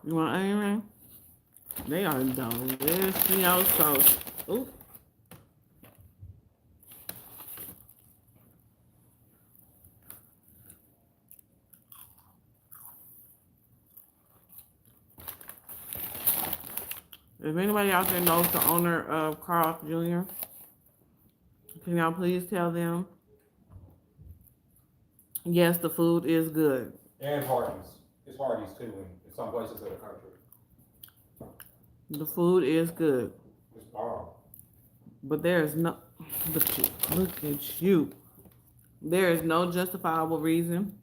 You want anything? They are delicious. Ooh. If anybody out there knows the owner of Carl's Jr., can y'all please tell them, yes, the food is good. And Hardee's. It's Hardee's too in some places of the country. The food is good. It's bomb. But there's no, look at you. There is no justifiable reason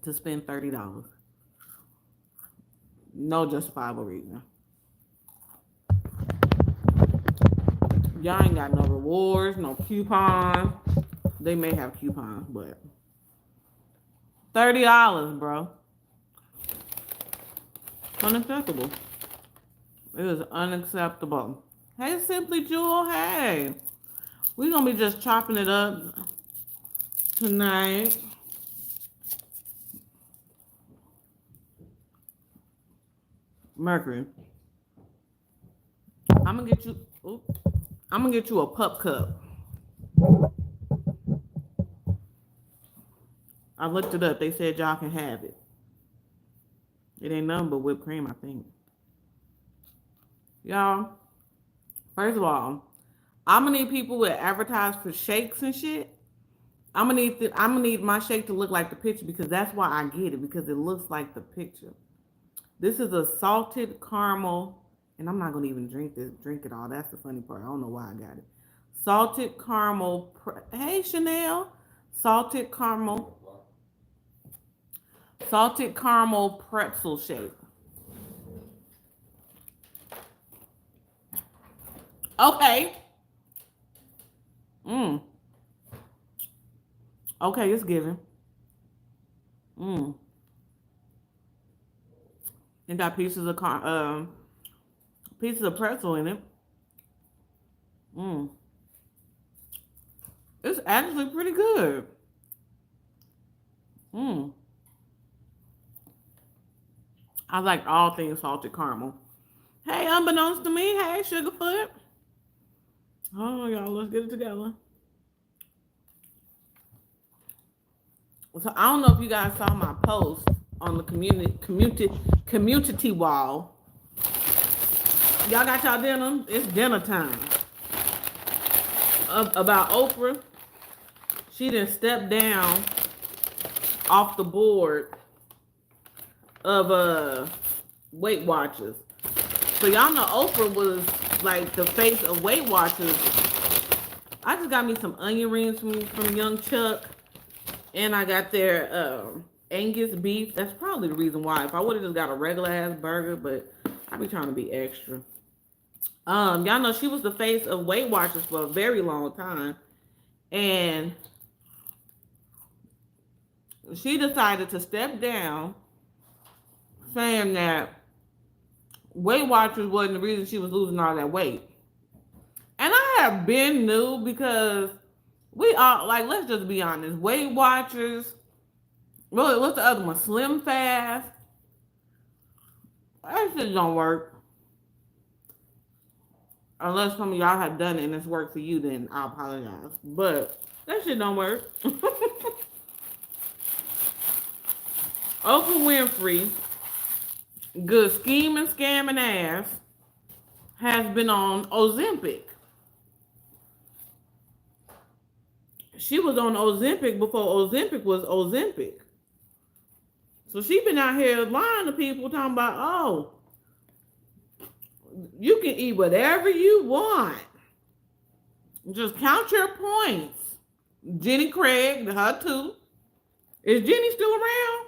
to spend $30. No justifiable reason. Y'all ain't got no rewards, no coupons. They may have coupons, but $30, bro. Unacceptable. It is unacceptable. Hey, Simply Jewel. Hey, we're gonna be just chopping it up tonight. Mercury. I'm gonna get you. I'm gonna get you a pup cup. I looked it up. They said y'all can have it. It ain't nothing but whipped cream, I think. Y'all, first of all, I'm gonna need people that advertise for shakes and shit. I'm gonna need my shake to look like the picture because that's why I get it because it looks like the picture. This is a salted caramel, and I'm not gonna even drink it all. That's the funny part. I don't know why I got it. Salted caramel. Hey Chanel, salted caramel, salted caramel pretzel shake. Okay. Mm. Okay, it's given. Mm. It got pieces of pretzel in it. Mm. It's actually pretty good. Mm. I like all things salted caramel. Hey, unbeknownst to me, hey, Sugarfoot. Oh, y'all, let's get it together. So I don't know if you guys saw my post on the community wall. Y'all got y'all dinner? It's dinner time. About Oprah, she didn't step down off the board of Weight Watchers. So y'all know Oprah was like the face of Weight Watchers. I just got me some onion rings from Young Chuck, and I got their Angus beef. That's probably the reason why. If I would have just got a regular ass burger, but I be trying to be extra. Y'all know she was the face of Weight Watchers for a very long time, and she decided to step down, saying that Weight Watchers wasn't the reason she was losing all that weight. And I have been new because we all like. Let's just be honest. Weight Watchers. Really, what's the other one? Slim Fast. That shit don't work. Unless some of y'all have done it and it's worked for you, then I apologize. But that shit don't work. Oprah Winfrey, good scheming, scamming ass, has been on Ozempic. She was on Ozempic before Ozempic was Ozempic. So she been out here lying to people talking about, oh, you can eat whatever you want. Just count your points. Jenny Craig, her too. Is Jenny still around?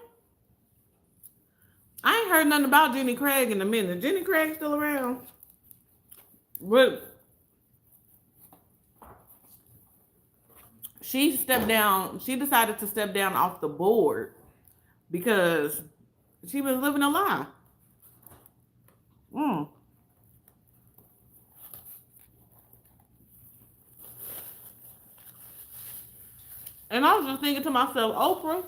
I ain't heard nothing about Jenny Craig in a minute. Jenny Craig still around? But she stepped down. She decided to step down off the board because she was living a lie. Mm. And I was just thinking to myself, Oprah,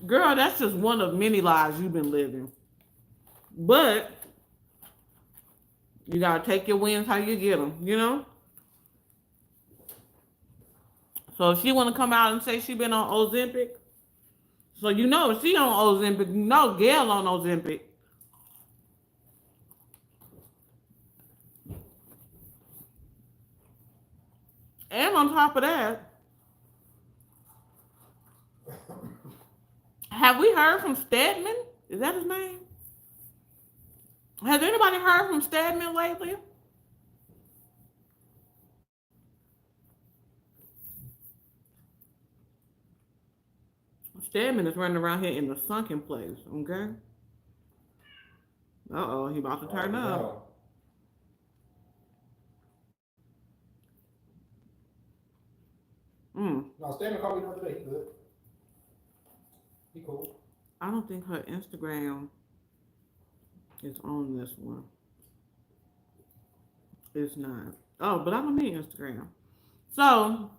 Girl, that's just one of many lives you've been living. But you gotta take your wins how you get them, you know? So if she wanna come out and say she been on Ozempic, so you know if she on Ozempic, you know Gail on Ozempic. And on top of that, have we heard from Stedman? Is that his name? Has anybody heard from Stedman lately? Stedman is running around here in the sunken place, okay? Uh-oh, he about to turn up. No, Stedman called me the other day. He good. He cool. I don't think her Instagram is on this one. It's not. Oh, but I don't need Instagram. So,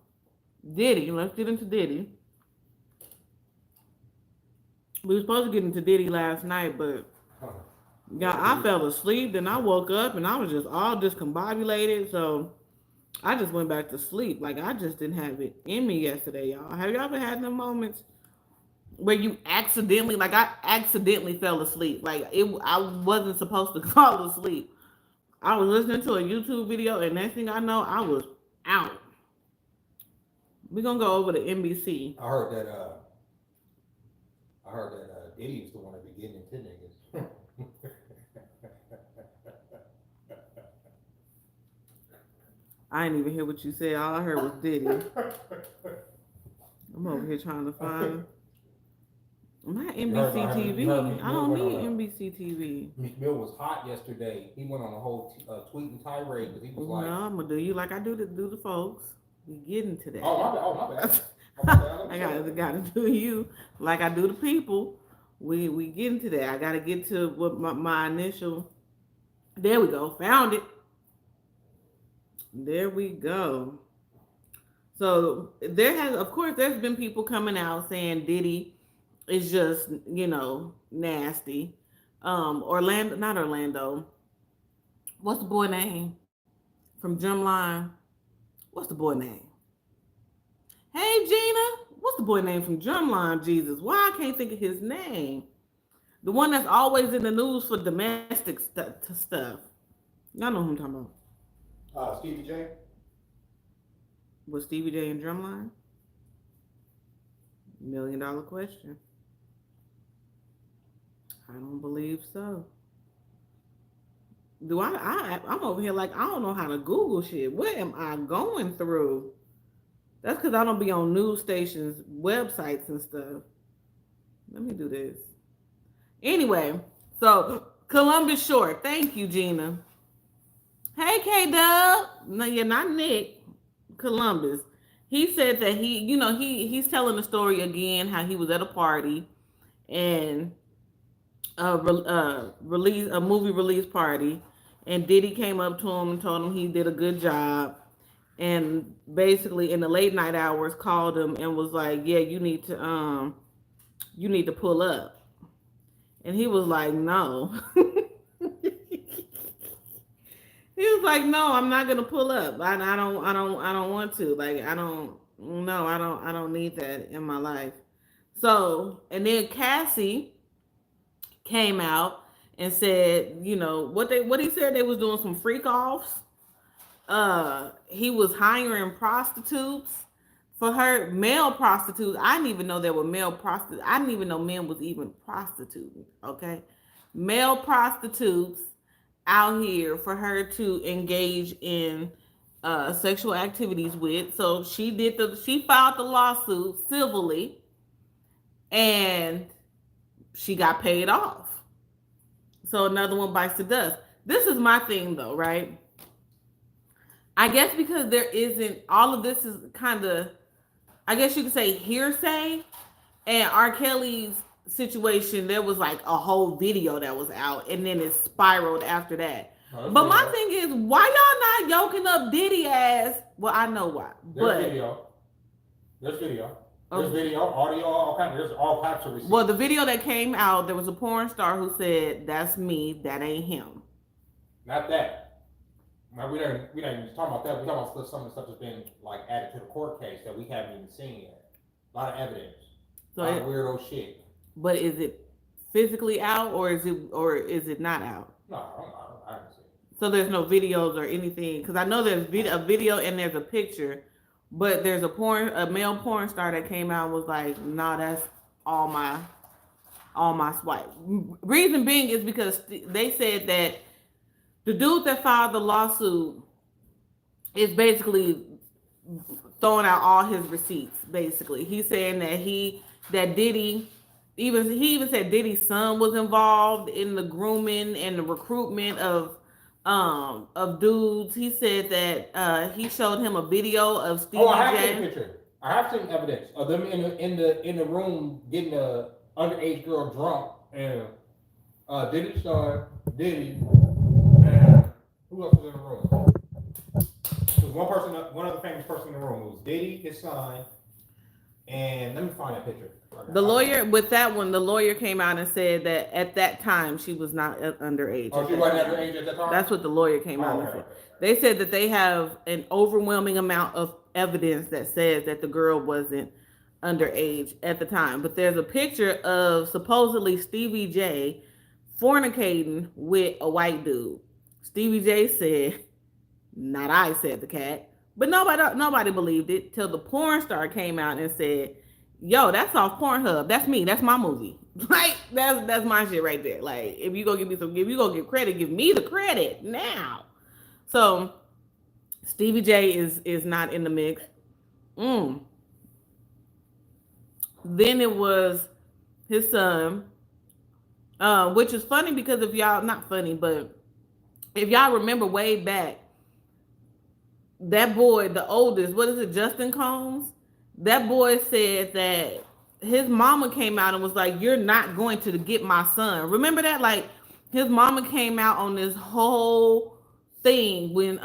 Diddy, let's get into Diddy. We were supposed to get into Diddy last night, but yeah, I fell asleep. Then I woke up and I was just all discombobulated. So I just went back to sleep. Like I just didn't have it in me yesterday, y'all. Have you ever had them moments where you accidentally, like I accidentally fell asleep? Like I wasn't supposed to fall asleep. I was listening to a YouTube video, and next thing I know, I was out. We're gonna go over to NBC. I heard that Diddy used to want to be getting into niggas. I didn't even hear what you said. All I heard was Diddy. I'm over here trying to find my NBC TV. I don't need NBC TV. Meek Mill was hot yesterday. He went on a whole tweeting tirade because he was like, "No, I'm gonna do you like I do the folks. We get into that. Oh my bad. I gotta do you like I do the people. We get into that. I gotta get to what my initial. There we go. Found it. There we go. So there's been people coming out saying Diddy is just, nasty. Not Orlando. What's the boy name from Drumline? What's the boy name? Hey, Gina. What's the boy name from Drumline, Jesus? Why I can't think of his name? The one that's always in the news for domestic stuff. Y'all know who I'm talking about. Stevie J? Was Stevie J in Drumline? $1 million question. I don't believe so. I'm over here like I don't know how to Google shit. What am I going through? That's because I don't be on news stations, websites and stuff. Let me do this. Anyway, so Columbus Short. Thank you, Gina. Hey, K-Dub. No, you're not Nick. Columbus. He said that he's telling the story again, how he was at a party and a movie release party, and Diddy came up to him and told him he did a good job, and basically in the late night hours called him and was like, yeah, you need to pull up. And he was like, no. He was like, no, I'm not gonna pull up. I don't want to. Like, I don't need that in my life. So, and then Cassie came out and said, what he said, they was doing some freak offs. He was hiring prostitutes for her, male prostitutes. I didn't even know there were male prostitutes. I didn't even know men was even prostituting. Okay, male prostitutes out here for her to engage in sexual activities with. So she filed the lawsuit civilly, and she got paid off. So another one bites the dust. This is my thing though, right? I guess because there isn't, all of this is kind of, I guess you could say hearsay, and R. Kelly's situation, there was like a whole video that was out, and then it spiraled after that. But my thing is, why y'all not yoking up Diddy ass? Well, I know why. There's video. There's video, audio, all kinds. There's all types of receipts. Well, the video that came out, there was a porn star who said, "That's me. That ain't him." Not that. Now, we don't even talk about that. We talk about some of the stuff that's been like added to the court case that we haven't even seen yet. A lot of evidence. So a lot of weirdo shit. But is it physically out or is it not out? No, I haven't seen it. So there's no videos or anything, because I know there's a video and there's a picture, but there's a male porn star that came out and was like, "Nah, that's all my swipe." Reason being is because they said that the dude that filed the lawsuit is basically throwing out all his receipts. Basically, he's saying that Diddy. He even said Diddy's son was involved in the grooming and the recruitment of dudes. He said that he showed him a video of Stevie I have J. seen a picture. I have seen evidence of them in the room getting a underage girl drunk, and Diddy's son, Diddy, and who else was in the room? There was one other famous person in the room. It was Diddy, his son, and let me find that picture. The lawyer came out and said that at that time she was not underage. Oh, she wasn't underage at that time? That's what the lawyer came out and said. They said that they have an overwhelming amount of evidence that says that the girl wasn't underage at the time. But there's a picture of supposedly Stevie J fornicating with a white dude. Stevie J said, "Not I," said the cat. But nobody believed it till the porn star came out and said, "Yo, that's off Pornhub. That's me. That's my movie." Like that's my shit right there. Like if you gonna give credit, give me the credit now. So Stevie J is not in the mix. Then it was his son, which is funny because if y'all not funny, but if y'all remember way back, that boy, the oldest, what is it, Justin Combs? That boy said that his mama came out and was like, "You're not going to get my son." Remember that? Like his mama came out on this whole thing when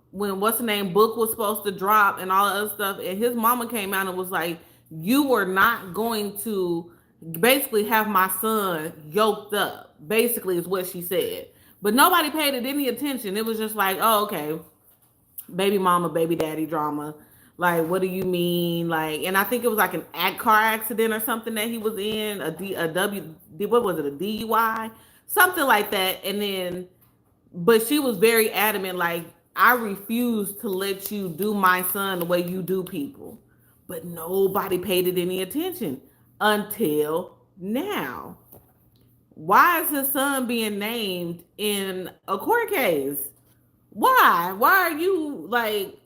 what's the name book was supposed to drop and all that other stuff, and his mama came out and was like, "You were not going to basically have my son yoked up." Basically is what she said. But nobody paid it any attention. It was just like, "Oh, okay. Baby mama, baby daddy drama. Like, what do you mean?" Like, and I think it was like a car accident or something that he was in, what was it, a DUI? Something like that. And then, but she was very adamant, like, "I refuse to let you do my son the way you do people." But nobody paid it any attention until now. Why is his son being named in a court case? Why? Why are you like,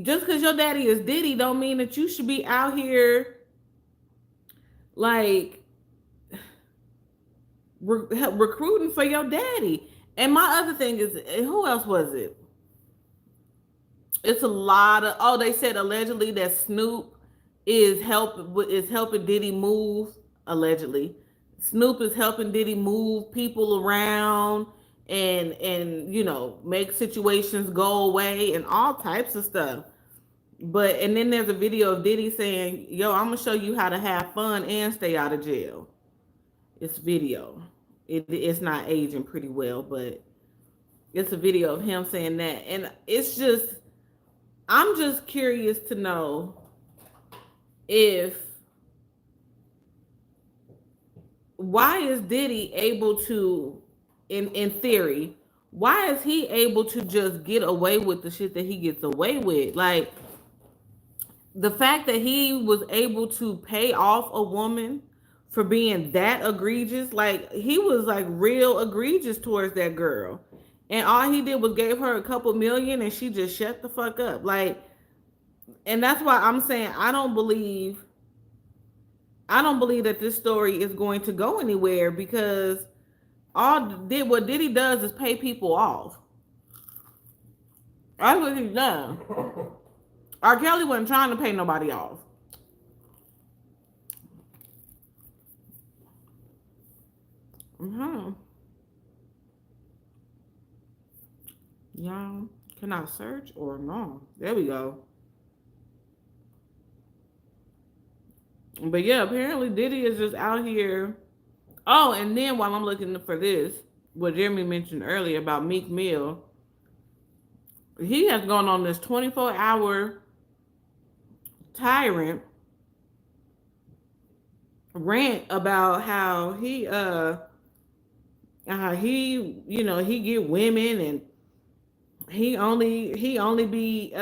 just because your daddy is Diddy don't mean that you should be out here like recruiting for your daddy. And my other thing is, who else was it? It's a lot of, they said allegedly that Snoop is helping Diddy move, allegedly. Snoop is helping Diddy move people around and make situations go away and all types of stuff. And then there's a video of Diddy saying, "Yo, I'm gonna show you how to have fun and stay out of jail." It's video. It's not aging pretty well, but it's a video of him saying that. And it's just, I'm just curious to know why is Diddy able to, in theory, why is he able to just get away with the shit that he gets away with? Like, the fact that he was able to pay off a woman for being that egregious, like, he was like real egregious towards that girl. And all he did was gave her a couple million and she just shut the fuck up. Like, and that's why I'm saying I don't believe that this story is going to go anywhere, because what Diddy does is pay people off. That's what he's done. R. Kelly wasn't trying to pay nobody off. Y'all, can I search or no? There we go. But yeah, apparently Diddy is just out here. Oh, and then while I'm looking for this, what Jeremy mentioned earlier about Meek Mill, he has gone on this 24-hour tyrant rant about how he he get women, and he only be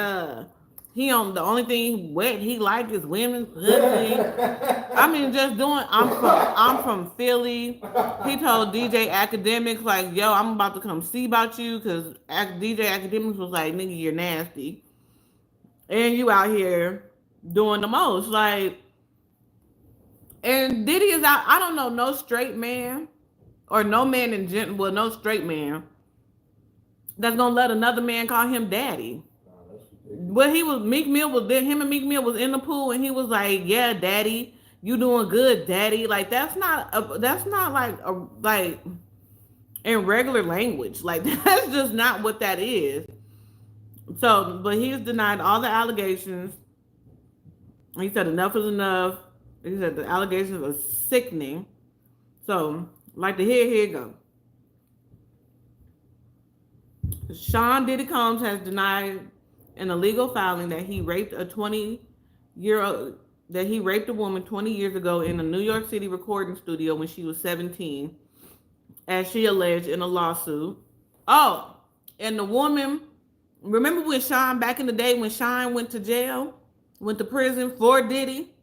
he on the only thing wet he like is women's pussy. I mean, just doing. I'm from Philly. He told DJ Academics like, "Yo, I'm about to come see about you," because DJ Academics was like, "Nigga, you're nasty, and you out here doing the most." Like, and Diddy is out. I don't know no straight man or no man in general. Well, no straight man that's gonna let another man call him daddy. But he was Meek Mill was there. Him and Meek Mill was in the pool, and he was like, "Yeah, daddy, you doing good, daddy." Like that's not like in regular language. Like that's just not what that is. So, but he's denied all the allegations. He said enough is enough. He said the allegations are sickening. So, like the here go. Sean Diddy Combs has denied an illegal filing that he raped a 20-year-old that he raped a woman 20 years ago in a New York City recording studio when she was 17, as she alleged in a lawsuit. Oh, and the woman, remember when Sean, back in the day when Sean went to jail, went to prison for Diddy?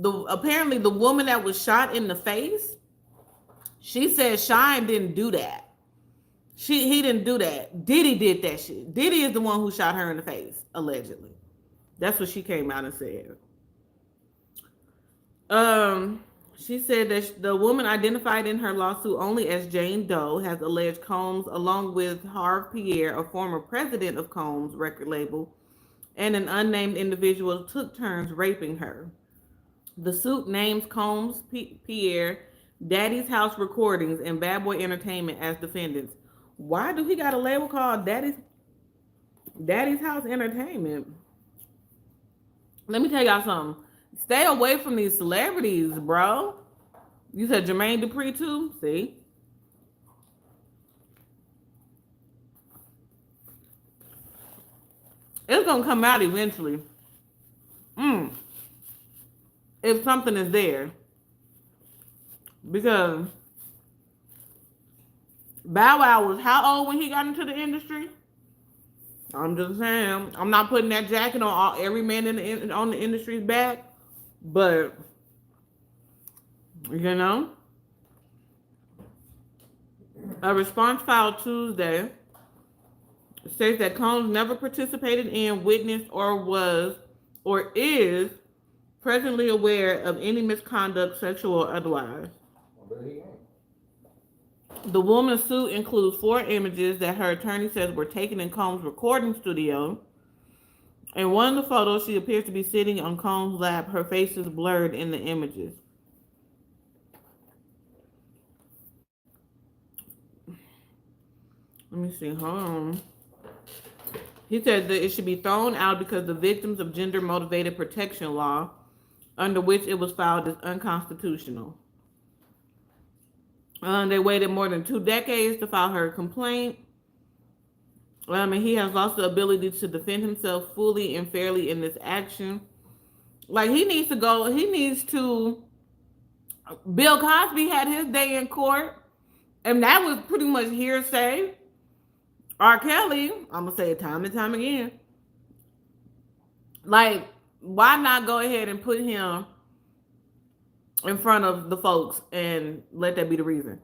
Apparently the woman that was shot in the face, she said Sean didn't do that. He didn't do that. Diddy did that shit. Diddy is the one who shot her in the face, allegedly. That's what she came out and said. She said that the woman identified in her lawsuit only as Jane Doe has alleged Combs, along with Harve Pierre, a former president of Combs' record label, and an unnamed individual took turns raping her. The suit names Combs, Pierre, Daddy's House Recordings, and Bad Boy Entertainment as defendants. Why do he got a label called Daddy's House Entertainment? Let me tell y'all something. Stay away from these celebrities, bro. You said Jermaine Dupri too? See? It's gonna come out eventually. If something is there. Because Bow Wow was how old when he got into the industry? I'm just saying. I'm not putting that jacket on every man on the industry's back, but you know, a response filed Tuesday states that Combs never participated in, witnessed, or is presently aware of any misconduct, sexual or otherwise. The woman's suit includes 4 images that her attorney says were taken in Combs' recording studio. In one of the photos, she appears to be sitting on Combs' lap. Her face is blurred in the images. Let me see. Hold on. He said that it should be thrown out because the Victims of Gender Motivated Protection Law, under which it was filed, is unconstitutional. They waited more than 2 decades to file her complaint. And he has lost the ability to defend himself fully and fairly in this action. Like, he needs to. Bill Cosby had his day in court, and that was pretty much hearsay. R. Kelly, I'm going to say it time and time again. Like, why not go ahead and put him in front of the folks and let that be the reason?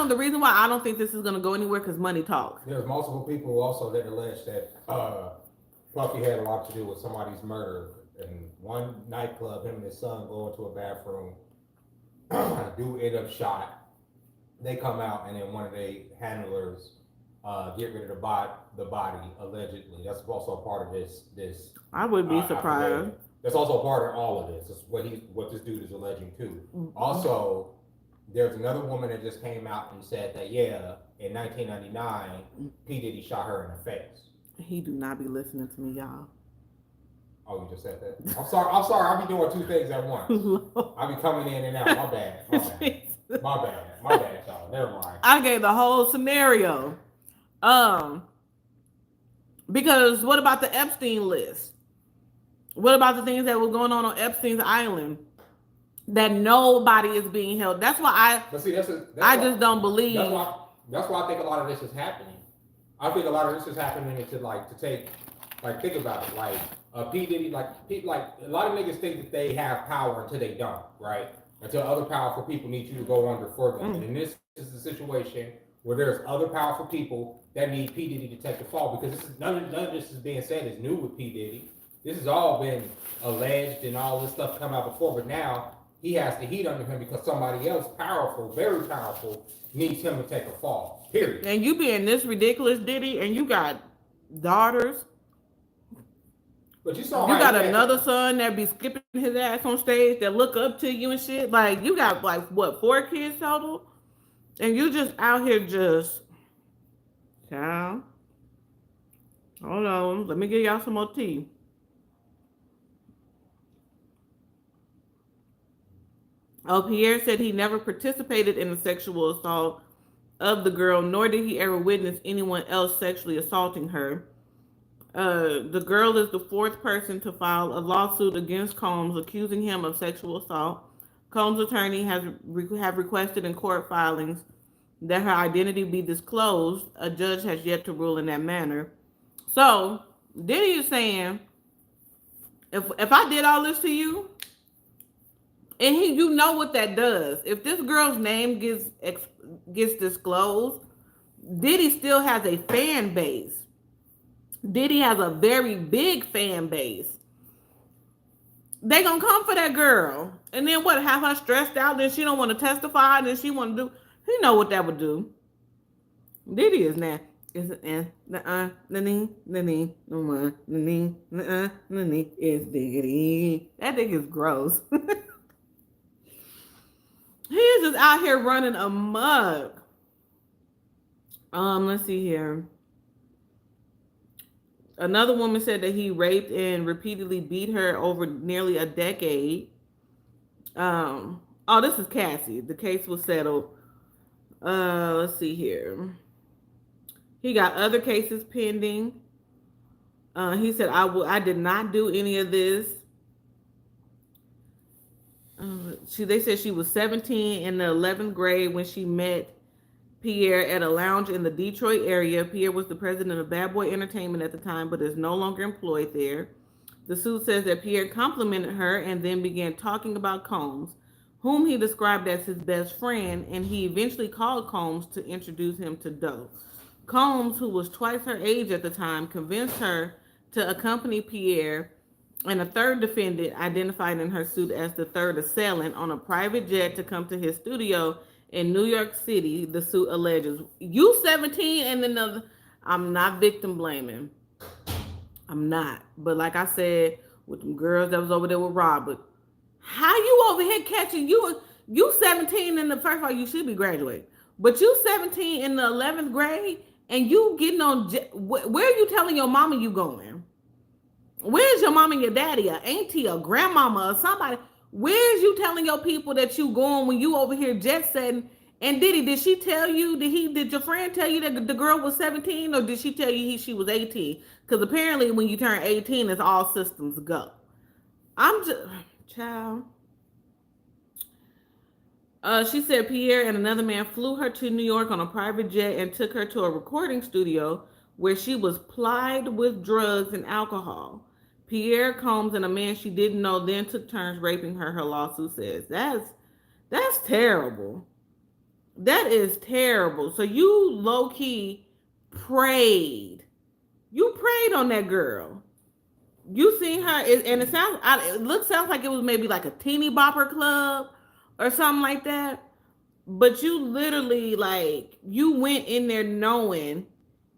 The reason why I don't think this is going to go anywhere, because money talks. There's multiple people also that allege that Fluffy had a lot to do with somebody's murder. In one nightclub, him and his son go into a bathroom. Dude end up shot. They come out, and then one of their handlers get rid of the body, allegedly. That's also part of this. I would be surprised. That's also part of all of this. That's what this dude is alleging too. Mm-hmm. Also, there's another woman that just came out and said that in 1999, P. Diddy shot her in the face. He do not be listening to me, y'all. Oh, you just said that. I'm sorry. I be doing two things at once. I be coming in and out. My bad. My bad, y'all. Never mind. I gave the whole scenario. Because what about the Epstein list? What about the things that were going on Epstein's Island that nobody is being held? That's why I just don't believe. That's why I think a lot of this is happening. I think a lot of this is happening think about it. Like P Diddy, like a lot of niggas think that they have power until they don't, right? Until other powerful people need you to go under for them. And this is the situation where there's other powerful people that need P Diddy to take the fall, because none of this is being said is new with P Diddy. This has all been alleged and all this stuff come out before, but now he has the heat under him because somebody else powerful, very powerful, needs him to take a fall. Period. And you being this ridiculous, Diddy, and you got daughters. But you got another son that be skipping his ass on stage that look up to you and shit. Like, you got like what, 4 kids total? And you just out here just, child. Hold on, let me give y'all some more tea. Oh, Pierre said he never participated in the sexual assault of the girl, nor did he ever witness anyone else sexually assaulting her. The girl is the 4th person to file a lawsuit against Combs, accusing him of sexual assault. Combs' attorney have requested in court filings that her identity be disclosed. A judge has yet to rule in that manner. So, Diddy is saying, if I did all this to you, and you know what that does. If this girl's name gets disclosed, Diddy still has a fan base. Diddy has a very big fan base. They gonna come for that girl, and then what? Have her stressed out? Then she don't want to testify. Then she want to do. You know what that would do. Diddy is now. Is Diddy is Diddy. That thing is gross. He's just out here running amok. Let's see here. Another woman said that he raped and repeatedly beat her over nearly a decade. Oh, this is Cassie. The case was settled. Let's see here. He got other cases pending. He said, I did not do any of this. They said she was 17 in the 11th grade when she met Pierre at a lounge in the Detroit area. Pierre was the president of Bad Boy Entertainment at the time, but is no longer employed there. The suit says that Pierre complimented her and then began talking about Combs, whom he described as his best friend, and he eventually called Combs to introduce him to Doe. Combs, who was twice her age at the time, convinced her to accompany Pierre and a third defendant, identified in her suit as the third assailant, on a private jet to come to his studio in New York City. The suit alleges. You 17 and another. I'm not victim blaming. I'm not. But like I said, with them girls that was over there with Robert, how you over here catching you 17 in the first of all, you should be graduating. But you 17 in the 11th grade and you getting on, where are you telling your mama you going? Where's your mom and your daddy, a auntie, a grandmama, or somebody? Where's you telling your people that you going when you over here jet setting? And did she tell you, did your friend tell you that the girl was 17, or did she tell you she was 18? Because apparently when you turn 18, it's all systems go. I'm just, child. She said Pierre and another man flew her to New York on a private jet and took her to a recording studio where she was plied with drugs and alcohol. Pierre Combs and a man she didn't know then took turns raping her, her lawsuit says. That's terrible. That is terrible. So you low-key prayed. You prayed on that girl. You seen her, and it sounds like it was maybe like a teeny bopper club or something like that. But you literally, like, you went in there knowing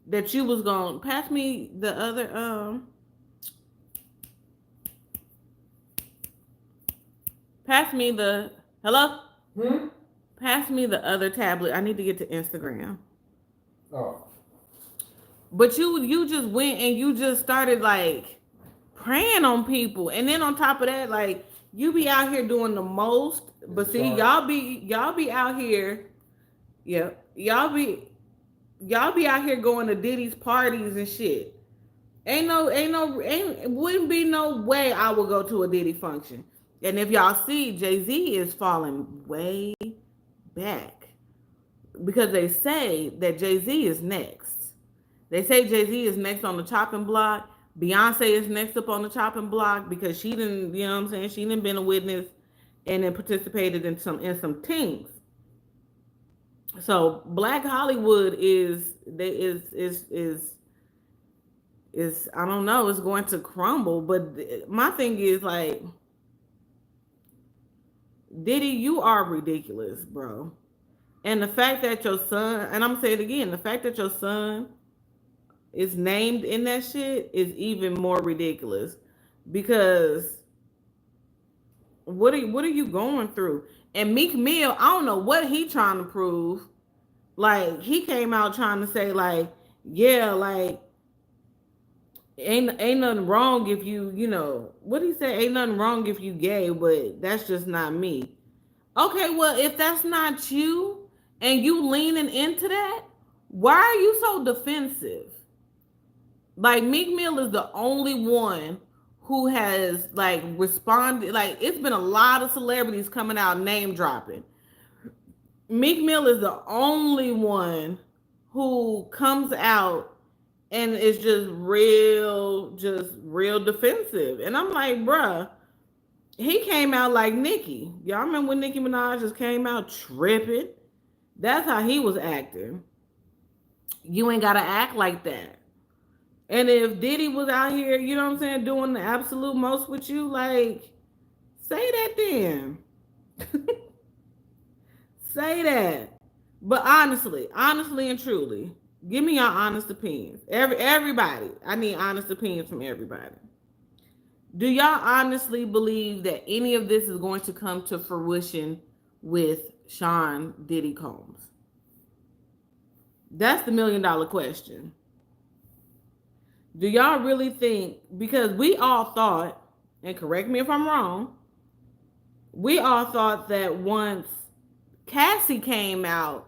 that you was going to pass me the other, pass me the, hello? Pass me the other tablet. I need to get to Instagram. Oh. But you just went and you just started, like, preying on people. And then on top of that, like, you be out here doing the most, but see, y'all be out here, yeah, y'all be out here going to Diddy's parties and shit. Wouldn't be no way I would go to a Diddy function. And if y'all see, Jay-Z is falling way back because they say that Jay-Z is next. They say Jay-Z is next on the chopping block. Beyonce is next up on the chopping block because she didn't, you know what I'm saying? She didn't been a witness and then participated in some things. So Black Hollywood is I don't know, it's going to crumble. But my thing is, like, Diddy, you are ridiculous, bro. And the fact that your son, and I'm gonna say it again, the fact that your son is named in that shit is even more ridiculous. Because what are you going through? And Meek Mill, I don't know what he trying to prove. Like, he came out trying to say, like, yeah, like, ain't nothing wrong if you know, what he say? Ain't nothing wrong if you gay, but that's just not me. Okay, well, if that's not you and you leaning into that, why are you so defensive? Like, Meek Mill is the only one who has, like, responded. Like, it's been a lot of celebrities coming out name dropping. Meek Mill is the only one who comes out and is just real defensive. And I'm like, bruh, he came out like Nicki. Y'all remember when Nicki Minaj just came out tripping? That's how he was acting. You ain't gotta act like that. And if Diddy was out here, you know what I'm saying, doing the absolute most with you, like, say that then. Say that. But honestly and truly, give me your honest opinions. Everybody. I need honest opinions from everybody. Do y'all honestly believe that any of this is going to come to fruition with Sean Diddy Combs? That's the $1 million question. Do y'all really think, because we all thought, and correct me if I'm wrong, we all thought that once Cassie came out,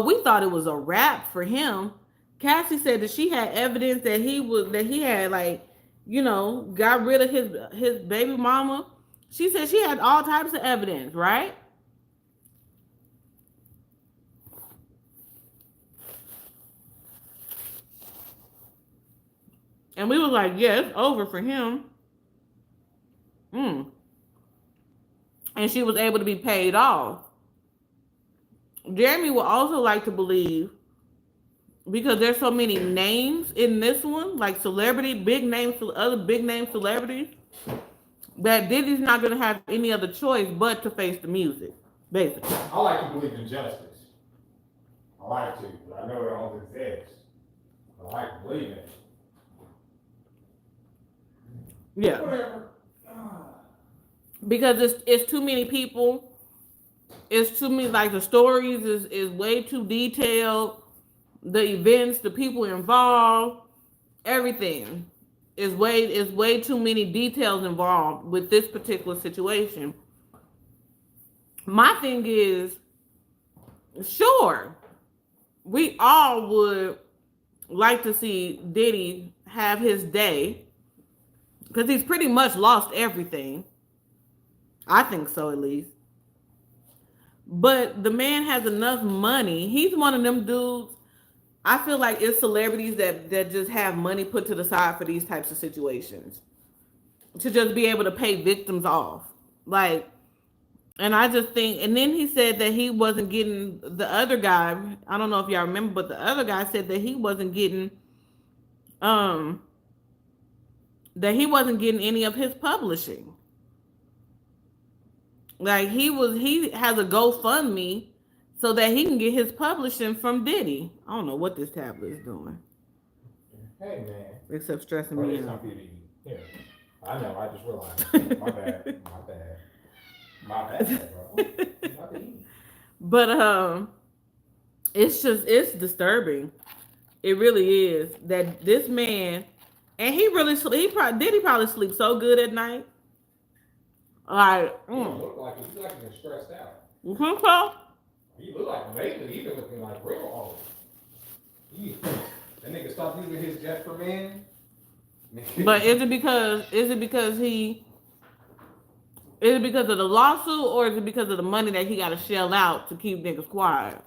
we thought it was a wrap for him. Cassie said that she had evidence that he had, like, you know, got rid of his baby mama. She said she had all types of evidence, right? And we was like, yeah, it's over for him. And she was able to be paid off. Jeremy would also like to believe, because there's so many names in this one, like celebrity, other big name celebrities, that Diddy's not going to have any other choice but to face the music, basically. I like to believe in justice. I like to, but I know it don't exist. I like to believe in it. Yeah. Whatever. Because it's too many people. It's too many, like, the stories is way too detailed. The events, the people involved, everything is way too many details involved with this particular situation. My thing is, sure, we all would like to see Diddy have his day, because he's pretty much lost everything. I think so, at least. But the man has enough money. He's one of them dudes. I feel like it's celebrities that just have money put to the side for these types of situations, to just be able to pay victims off. Like, and I just think, and then he said that he wasn't getting, the other guy, I don't know if y'all remember, but the other guy said that he wasn't getting any of his publishing. Like, he has a GoFundMe so that he can get his publishing from Diddy. I don't know what this tablet is doing. Hey, man. Except stressing me out. Yeah. I know, I just realized. My bad, bro. But it's disturbing. It really is, that this man And he really Diddy probably sleep so good at night. Like, He don't look like it. He like he's stressed out. You think so? He look like lately. He been looking like real old. That nigga stopped using his jet for men. But is it because of the lawsuit, or is it because of the money that he got to shell out to keep niggas quiet?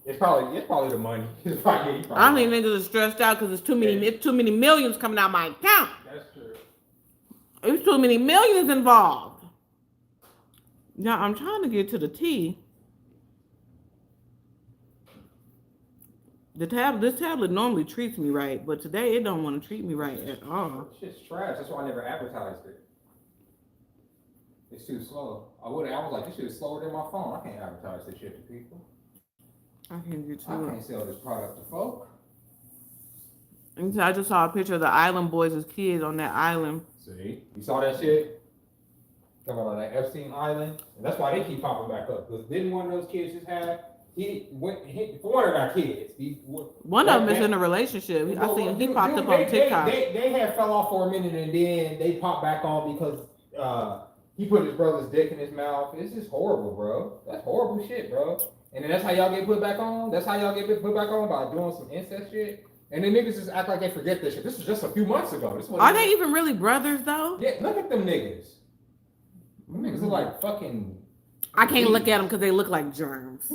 It's probably the money. I think niggas are stressed out because it's too many millions coming out my account. That's true. There's too many millions involved. Now I'm trying to get to the T. This tablet normally treats me right, but today it don't want to treat me right at all. Shit's trash. That's why I never advertised it. It's too slow. I was like, this shit is slower than my phone. I can't advertise this shit to people. I can't get to I it. can't sell this product to folk. And I just saw a picture of the island boys as kids on that island. See? You saw that shit? Talking about that Epstein Island? And that's why they keep popping back up. Because didn't one of those kids just have... for one of our kids. One of them is in a relationship. I seen he popped up on TikTok. They had fell off for a minute and then they popped back on because he put his brother's dick in his mouth. It's just horrible, bro. That's horrible shit, bro. And then that's how y'all get put back on? That's how y'all get put back on? By doing some incest shit? And then niggas just act like they forget this shit. This was just a few months ago. Are they even really brothers, though? Yeah, look at them niggas. Them niggas are like fucking... I can't look at them because they look like germs.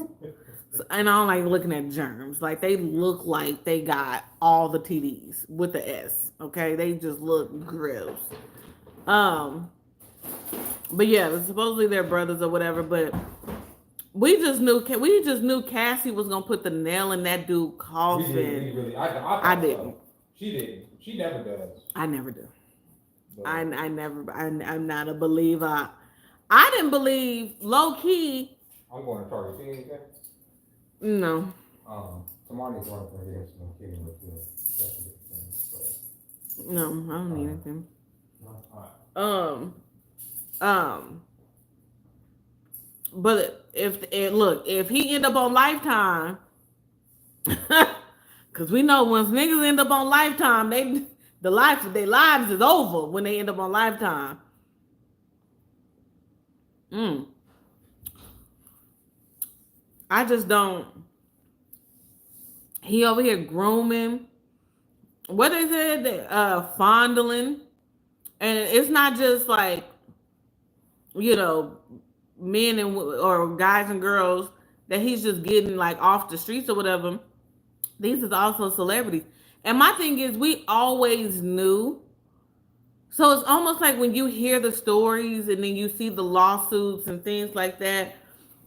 And I don't like looking at germs. Like, they look like they got all the TDs with the S. Okay? They just look gross. But yeah, supposedly they're brothers or whatever, but... We just knew Cassie was gonna put the nail in that dude's coffin. I didn't. So. She didn't. She never does. I never do. But I'm not a believer. I didn't believe low key. I'm going to Target. See anything? No. Somebody's going to Target. No, I don't need anything. No. But if he end up on Lifetime, because we know once niggas end up on Lifetime, their lives is over when they end up on Lifetime. I just don't. He over here grooming. What they said, fondling, and it's not just like, men or guys and girls that he's just getting like off the streets or whatever. These is also celebrities. And my thing is, we always knew. So it's almost like when you hear the stories and then you see the lawsuits and things like that,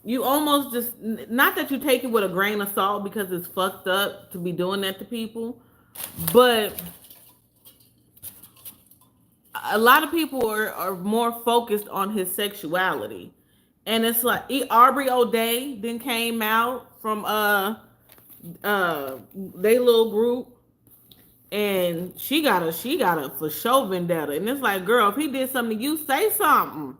you almost just, not that you take it with a grain of salt because it's fucked up to be doing that to people, but a lot of people are more focused on his sexuality. And it's like Aubrey O'Day then came out from they little group, and she got a for sure vendetta. And it's like, girl, if he did something to you, say something.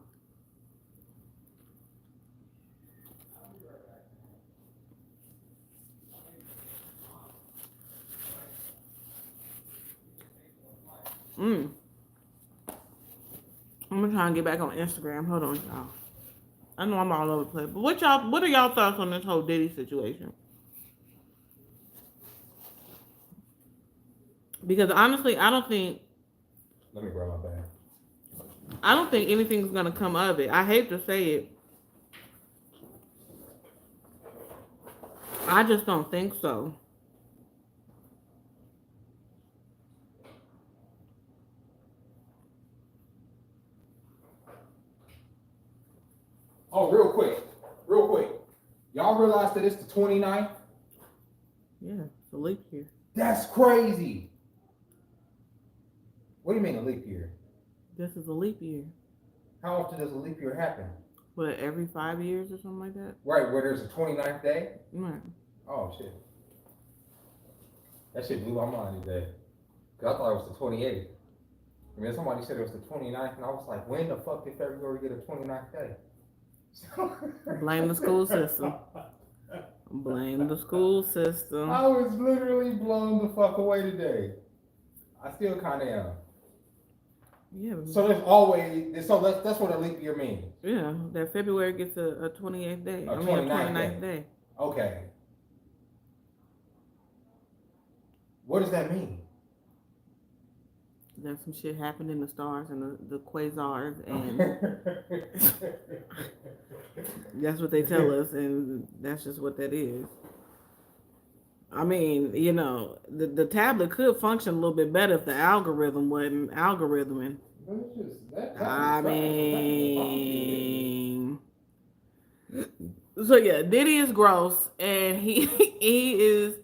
I'm gonna try and get back on Instagram. Hold on, y'all. I know I'm all over the place, but what are y'all thoughts on this whole Diddy situation? Because honestly, I don't think. Let me grab my bag. I don't think anything's gonna come of it. I hate to say it. I just don't think so. Oh, real quick. Y'all realize that it's the 29th? Yeah, it's a leap year. That's crazy. What do you mean a leap year? This is a leap year. How often does a leap year happen? What, every 5 years or something like that? Right, where there's a 29th day? Right. Oh, shit. That shit blew my mind today. Because I thought it was the 28th. I mean, somebody said it was the 29th, and I was like, when the fuck did February get a 29th day? Blame the school system. Blame the school system. I was literally blown the fuck away today. I still kind of am. Yeah. So there's always that's what a leap year means. Yeah, that February gets a 28th day. A I mean, a 29th 29th day. Okay. What does that mean? That some shit happened in the stars and the quasars, and that's what they tell us, and that's just what that is. I mean, you know, the tablet could function a little bit better if the algorithm wasn't algorithming. I mean, so yeah, Diddy is gross, and he is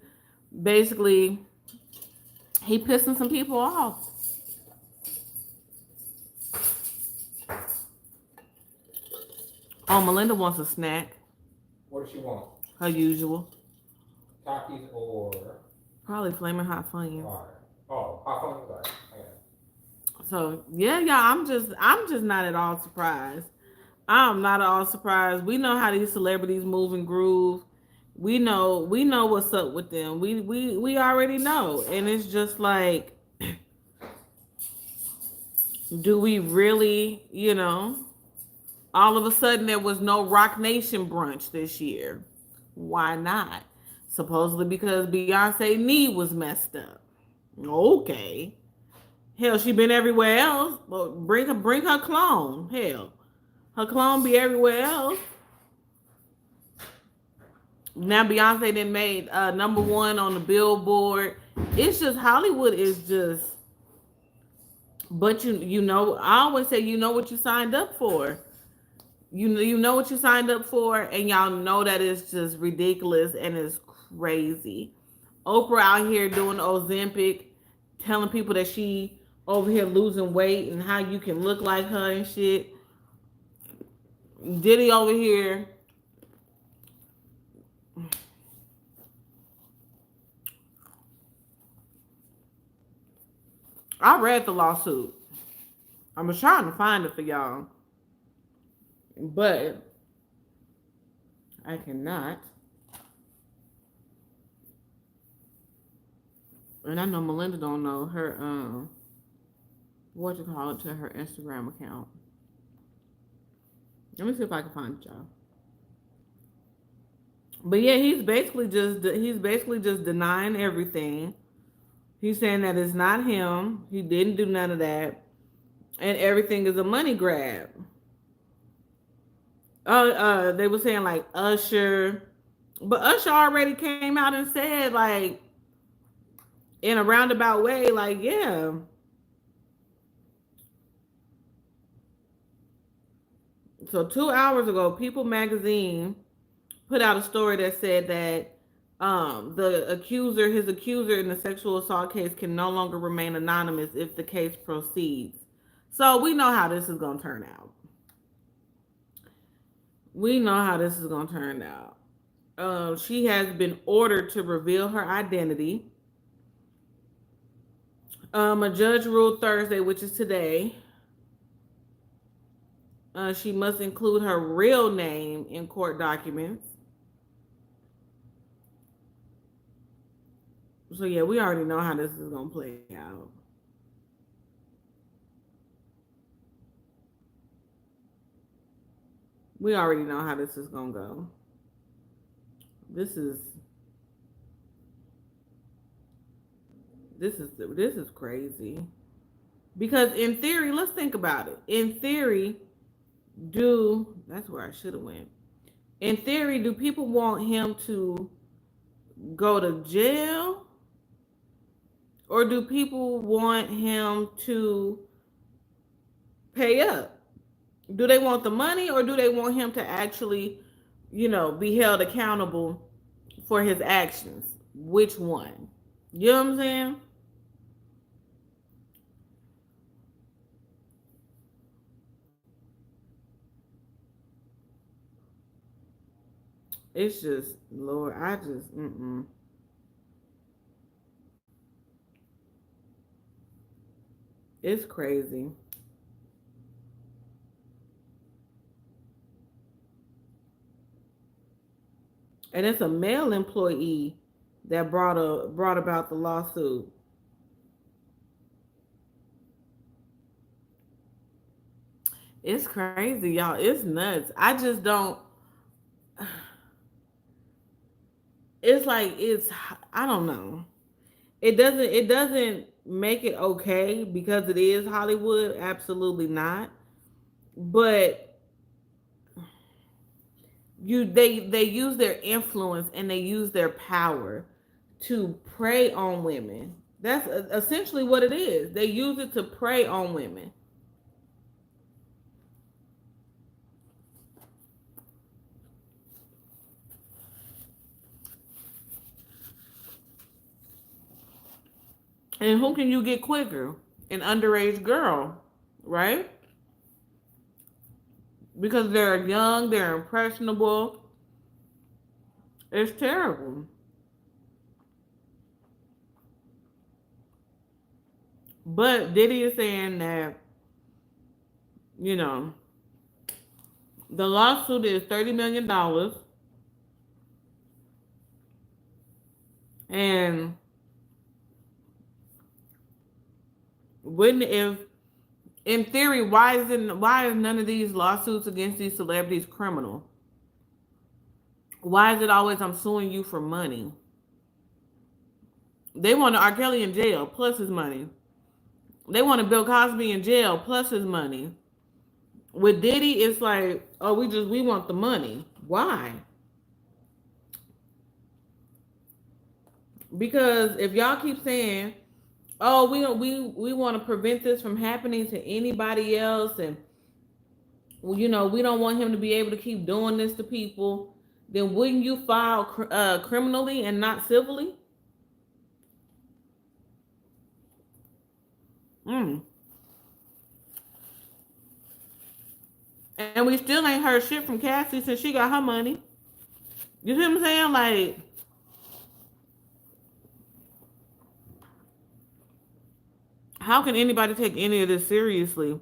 basically he pissing some people off. Oh, Melinda wants a snack. What does she want? Her usual. Takis or Probably flaming hot Funyuns. Oh, hot Funyuns. Right. So yeah, I'm just not at all surprised. I'm not at all surprised. We know how these celebrities move and groove. We know what's up with them. We already know, and it's just like, do we really, you know? All of a sudden, there was no Rock Nation brunch this year. Why not? Supposedly because Beyonce's knee was messed up. Okay. Hell, she been everywhere else. Well, bring her clone. Hell, her clone be everywhere else. Now Beyonce then made #1 on the Billboard. It's just Hollywood is just. But you know, I always say you know what you signed up for. You know what you signed up for, and y'all know that it's just ridiculous and it's crazy. Oprah out here doing Ozempic, telling people that she over here losing weight and how you can look like her and shit. Diddy over here. I read the lawsuit. I was trying to find it for y'all, but I cannot. And I know Melinda don't know her what you call it to her Instagram account. Let me see if I can find it, y'all. But yeah, he's basically just denying everything. He's saying that it's not him. He didn't do none of that, and everything is a money grab. They were saying like Usher, but Usher already came out and said like in a roundabout way, like yeah. So 2 hours ago, People Magazine put out a story that said that his accuser in the sexual assault case can no longer remain anonymous if the case proceeds. So we know how this is going to turn out. She has been ordered to reveal her identity. A judge ruled Thursday, which is today. She must include her real name in court documents. So yeah, we already know how this is gonna play out. We already know how this is gonna go. This is crazy. Because in theory, let's think about it. In theory, that's where I should have went. In theory, do people want him to go to jail? Or do people want him to pay up? Do they want the money, or do they want him to actually, be held accountable for his actions? Which one? You know what I'm saying? It's just, Lord, It's crazy. And it's a male employee that brought about the lawsuit. It's crazy, y'all. It's nuts. I just don't. It's like it's. I don't know. It doesn't. It doesn't make it okay because it is Hollywood. Absolutely not. But they use their influence and they use their power to prey on women. That's essentially what it is. They use it to prey on women. And who can you get quicker? An underage girl, right? Because they're young, they're impressionable. It's terrible. But Diddy is saying that, you know, the lawsuit is $30 million. And wouldn't if in theory, why is none of these lawsuits against these celebrities criminal? Why is it always I'm suing you for money? They want R. Kelly in jail plus his money. They want Bill Cosby in jail plus his money. With Diddy, it's like, oh, we want the money. Why? Because if y'all keep saying, oh, we want to prevent this from happening to anybody else, and well, you know, we don't want him to be able to keep doing this to people, then wouldn't you file criminally and not civilly? Mm. And we still ain't heard shit from Cassie since she got her money. You see what I'm saying? Like, how can anybody take any of this seriously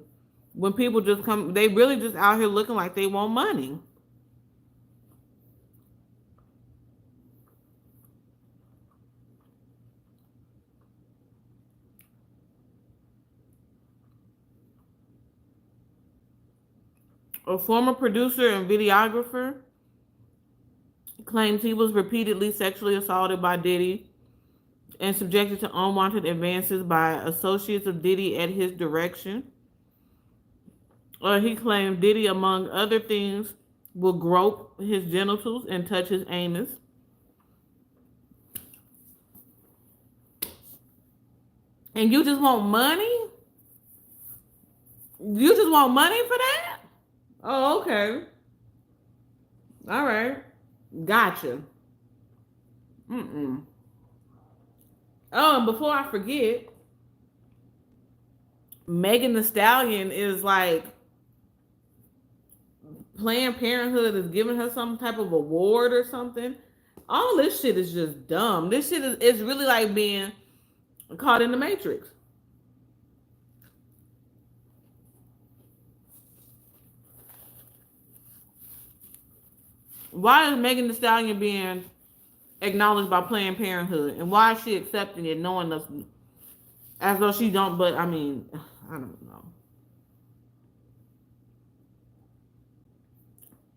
when people just come, they really just out here looking like they want money? A former producer and videographer claims he was repeatedly sexually assaulted by Diddy and subjected to unwanted advances by associates of Diddy at his direction. He claimed Diddy, among other things, will grope his genitals and touch his anus. And you just want money? You just want money for that? Oh, okay. All right. Gotcha. Mm-mm. Oh, and before I forget, Megan Thee Stallion is like, Planned Parenthood is giving her some type of award or something. All this shit is just dumb. This shit is really like being caught in the Matrix. Why is Megan Thee Stallion being acknowledged by Planned Parenthood, and why is she accepting it, knowing us as though she don't? But I mean, I don't know.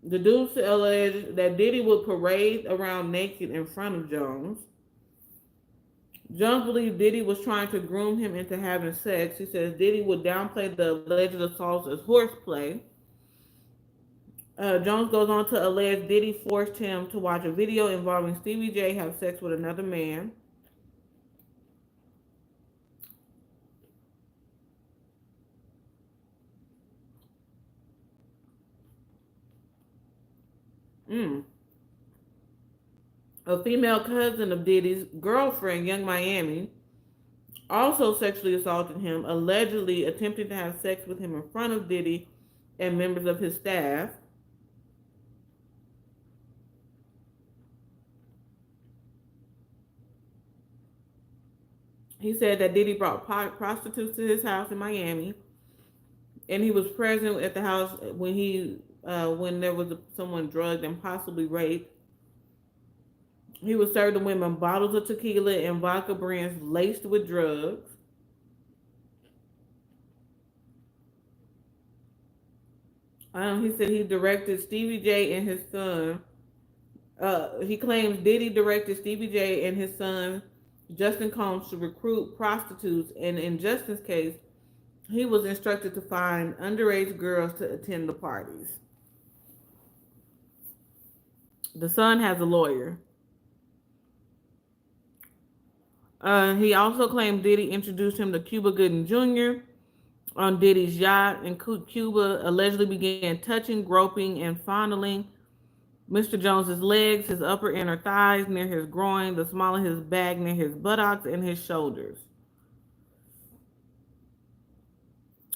The dude alleged that Diddy would parade around naked in front of Jones. Jones believed Diddy was trying to groom him into having sex. He says Diddy would downplay the alleged assaults as horseplay. Jones goes on to allege Diddy forced him to watch a video involving Stevie J have sex with another man. A female cousin of Diddy's girlfriend, Young Miami, also sexually assaulted him, allegedly attempting to have sex with him in front of Diddy and members of his staff. He said that Diddy brought prostitutes to his house in Miami, and he was present at the house when there was someone drugged and possibly raped. He would serve the women bottles of tequila and vodka brands laced with drugs. He said he directed Stevie J and his son. He claims Diddy directed Stevie J and his son Justin Combs to recruit prostitutes, and in Justin's case, he was instructed to find underage girls to attend the parties. The son has a lawyer. He also claimed Diddy introduced him to Cuba Gooding Jr. on Diddy's yacht, and Cuba allegedly began touching, groping, and fondling Mr. Jones's legs, his upper inner thighs near his groin, the small of his back near his buttocks, and his shoulders.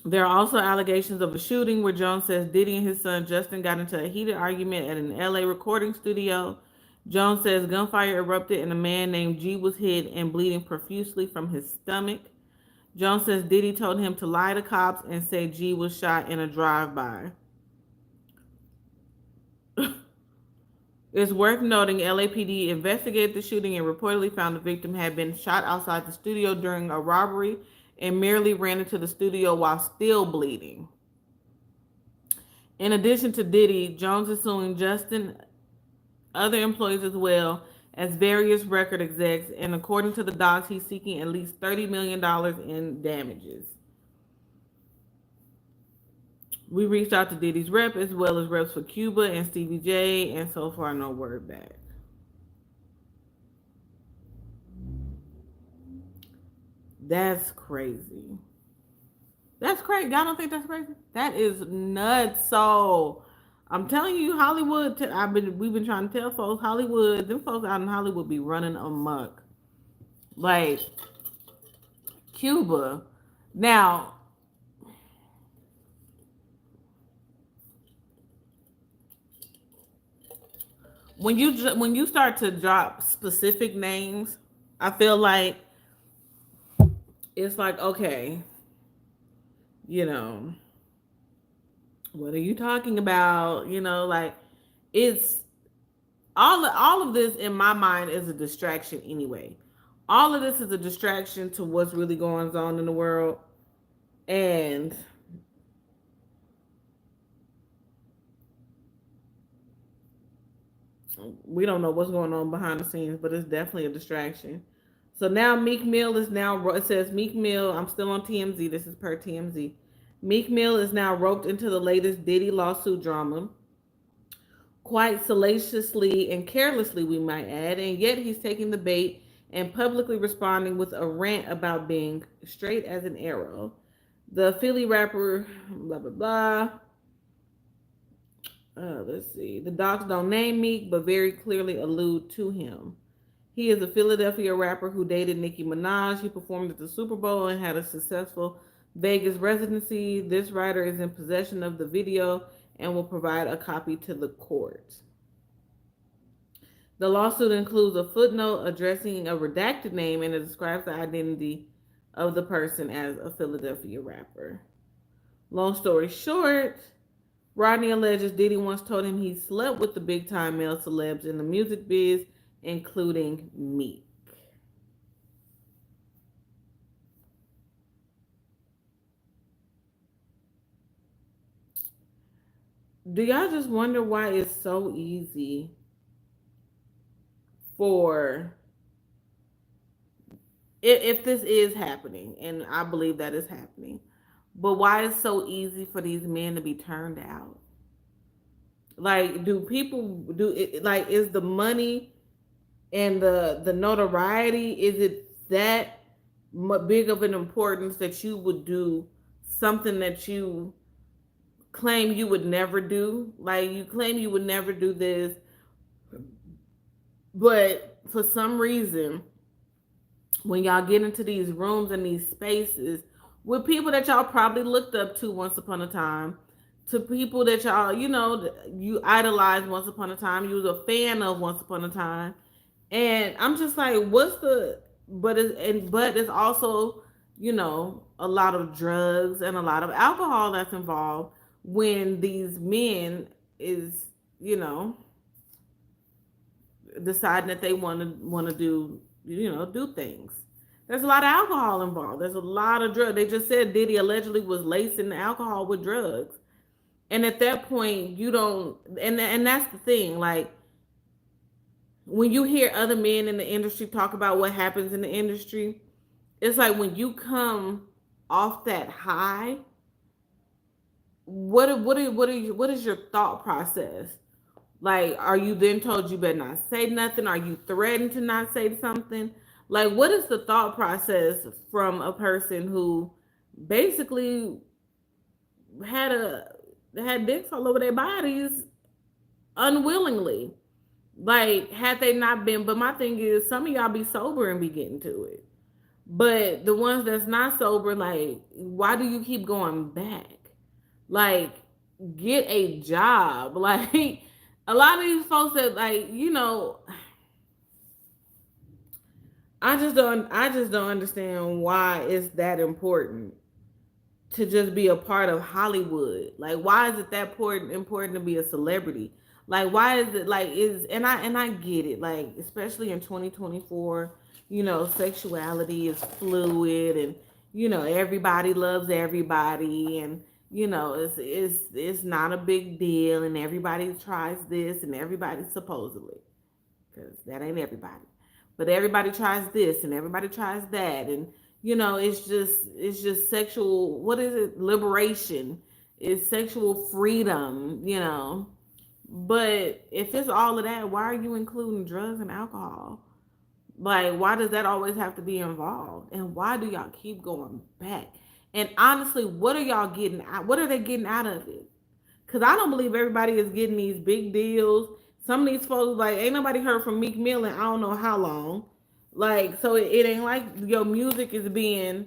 There are also allegations of a shooting where Jones says Diddy and his son Justin got into a heated argument at an LA recording studio. Jones says gunfire erupted and a man named G was hit and bleeding profusely from his stomach. Jones says Diddy told him to lie to cops and say G was shot in a drive-by. It's worth noting LAPD investigated the shooting and reportedly found the victim had been shot outside the studio during a robbery and merely ran into the studio while still bleeding. In addition to Diddy, Jones is suing Justin, other employees as well as various record execs, and according to the docs, he's seeking at least $30 million in damages. We reached out to Diddy's rep as well as reps for Cuba and Stevie J, and so far no word back. That's crazy. That's crazy. Y'all don't think that's crazy? That is nuts. So I'm telling you, Hollywood. We've been trying to tell folks, Hollywood. Them folks out in Hollywood be running amok. Like Cuba. Now, when you start to drop specific names, I feel like it's like, okay, you know, what are you talking about? You know, like it's all of this in my mind is a distraction anyway. All of this is a distraction to what's really going on in the world. And we don't know what's going on behind the scenes, but it's definitely a distraction. So now Meek Mill is now, it says Meek Mill, I'm still on TMZ, this is per TMZ. Meek Mill is now roped into the latest Diddy lawsuit drama, quite salaciously and carelessly, we might add, and yet he's taking the bait and publicly responding with a rant about being straight as an arrow. The Philly rapper, blah, blah, blah. Let's see. The docs don't name Meek, but very clearly allude to him. He is a Philadelphia rapper who dated Nicki Minaj. He performed at the Super Bowl and had a successful Vegas residency. This writer is in possession of the video and will provide a copy to the court. The lawsuit includes a footnote addressing a redacted name, and it describes the identity of the person as a Philadelphia rapper. Long story short, Rodney alleges Diddy once told him he slept with the big-time male celebs in the music biz, including Meek. Do y'all just wonder why it's so easy for, if this is happening, and I believe that is happening, but why it's so easy for these men to be turned out? Like, do people do it? Like, is the money and the notoriety, is it that big of an importance that you would do something that you claim you would never do? Like, you claim you would never do this, but for some reason, when y'all get into these rooms and these spaces with people that y'all probably looked up to once upon a time, to people that y'all, you idolized once upon a time, you was a fan of once upon a time, and I'm just like, but it's also, a lot of drugs and a lot of alcohol that's involved when these men is, deciding that they want to do, do things. There's a lot of alcohol involved. There's a lot of drugs. They just said Diddy allegedly was lacing the alcohol with drugs. And at that point, you don't, and that's the thing. Like, when you hear other men in the industry talk about what happens in the industry, it's like when you come off that high, what is your thought process? Like, are you then told you better not say nothing? Are you threatened to not say something? Like, what is the thought process from a person who basically had a had dicks all over their bodies unwillingly? Like, had they not been, but my thing is, some of y'all be sober and be getting to it. But the ones that's not sober, like, why do you keep going back? Like, get a job. Like, a lot of these folks that, like, I just don't understand why it's that important to just be a part of Hollywood. Like, why is it that important to be a celebrity? Like, why is it like is and I get it. Like, especially in 2024, sexuality is fluid, and everybody loves everybody, and it's not a big deal, and everybody tries this, and everybody supposedly, because that ain't everybody. But everybody tries this and everybody tries that, and it's just sexual. What is it? Liberation. It's sexual freedom. But if it's all of that, why are you including drugs and alcohol? Like, why does that always have to be involved? And why do y'all keep going back? And honestly, what are y'all getting out? What are they getting out of it? Because I don't believe everybody is getting these big deals. Some of these folks, like, ain't nobody heard from Meek Mill in I don't know how long. Like, so it ain't like your music is being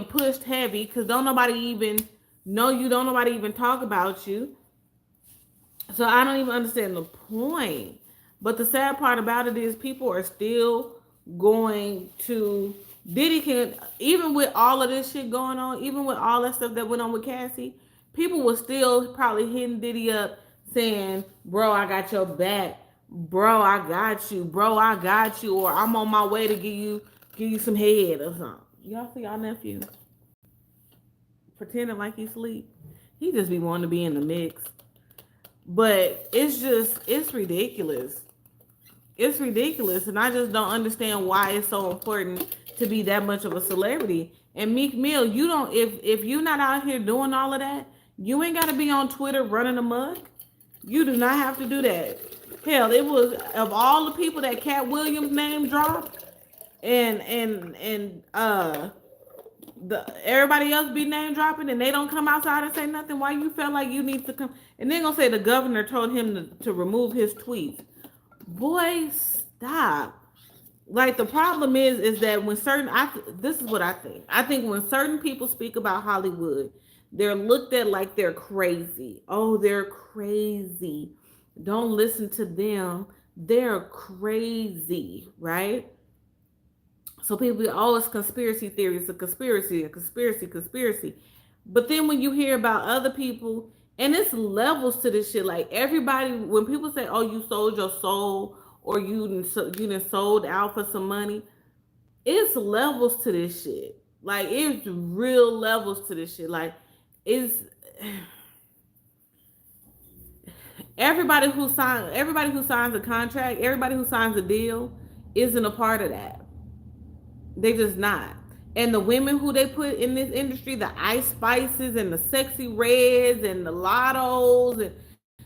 pushed heavy, because don't nobody even know you. Don't nobody even talk about you. So I don't even understand the point. But the sad part about it is people are still going to Diddy can, even with all of this shit going on, even with all that stuff that went on with Cassie, people were still probably hitting Diddy up saying, "Bro, I got your back. Bro, I got you. Bro, I got you," or "I'm on my way to give you some head," or something. Y'all see y'all nephew pretending like he sleep. He just be wanting to be in the mix. But it's ridiculous. It's ridiculous, and I just don't understand why it's so important to be that much of a celebrity. And Meek Mill, you don't if you're not out here doing all of that, you ain't got to be on Twitter running amok. You do not have to do that. Hell, it was, of all the people that Cat Williams name dropped, and everybody else be name dropping, and they don't come outside and say nothing. Why you felt like you need to come? And then gonna say the governor told him to remove his tweets. Boy, stop. Like, the problem is that when this is what I think. I think when certain people speak about Hollywood, they're looked at like they're crazy. Oh, they're crazy. Don't listen to them. They're crazy, right? So people be, "Oh, it's conspiracy theories, a conspiracy. But then when you hear about other people, and it's levels to this shit. Like, everybody, when people say, "Oh, you sold your soul," or you sold out for some money," it's levels to this shit. Like, it's real levels to this shit. Like, it's everybody who signs a contract, everybody who signs a deal isn't a part of that. They just not. And the women who they put in this industry, the Ice Spices and the Sexy Reds and the Lottos, and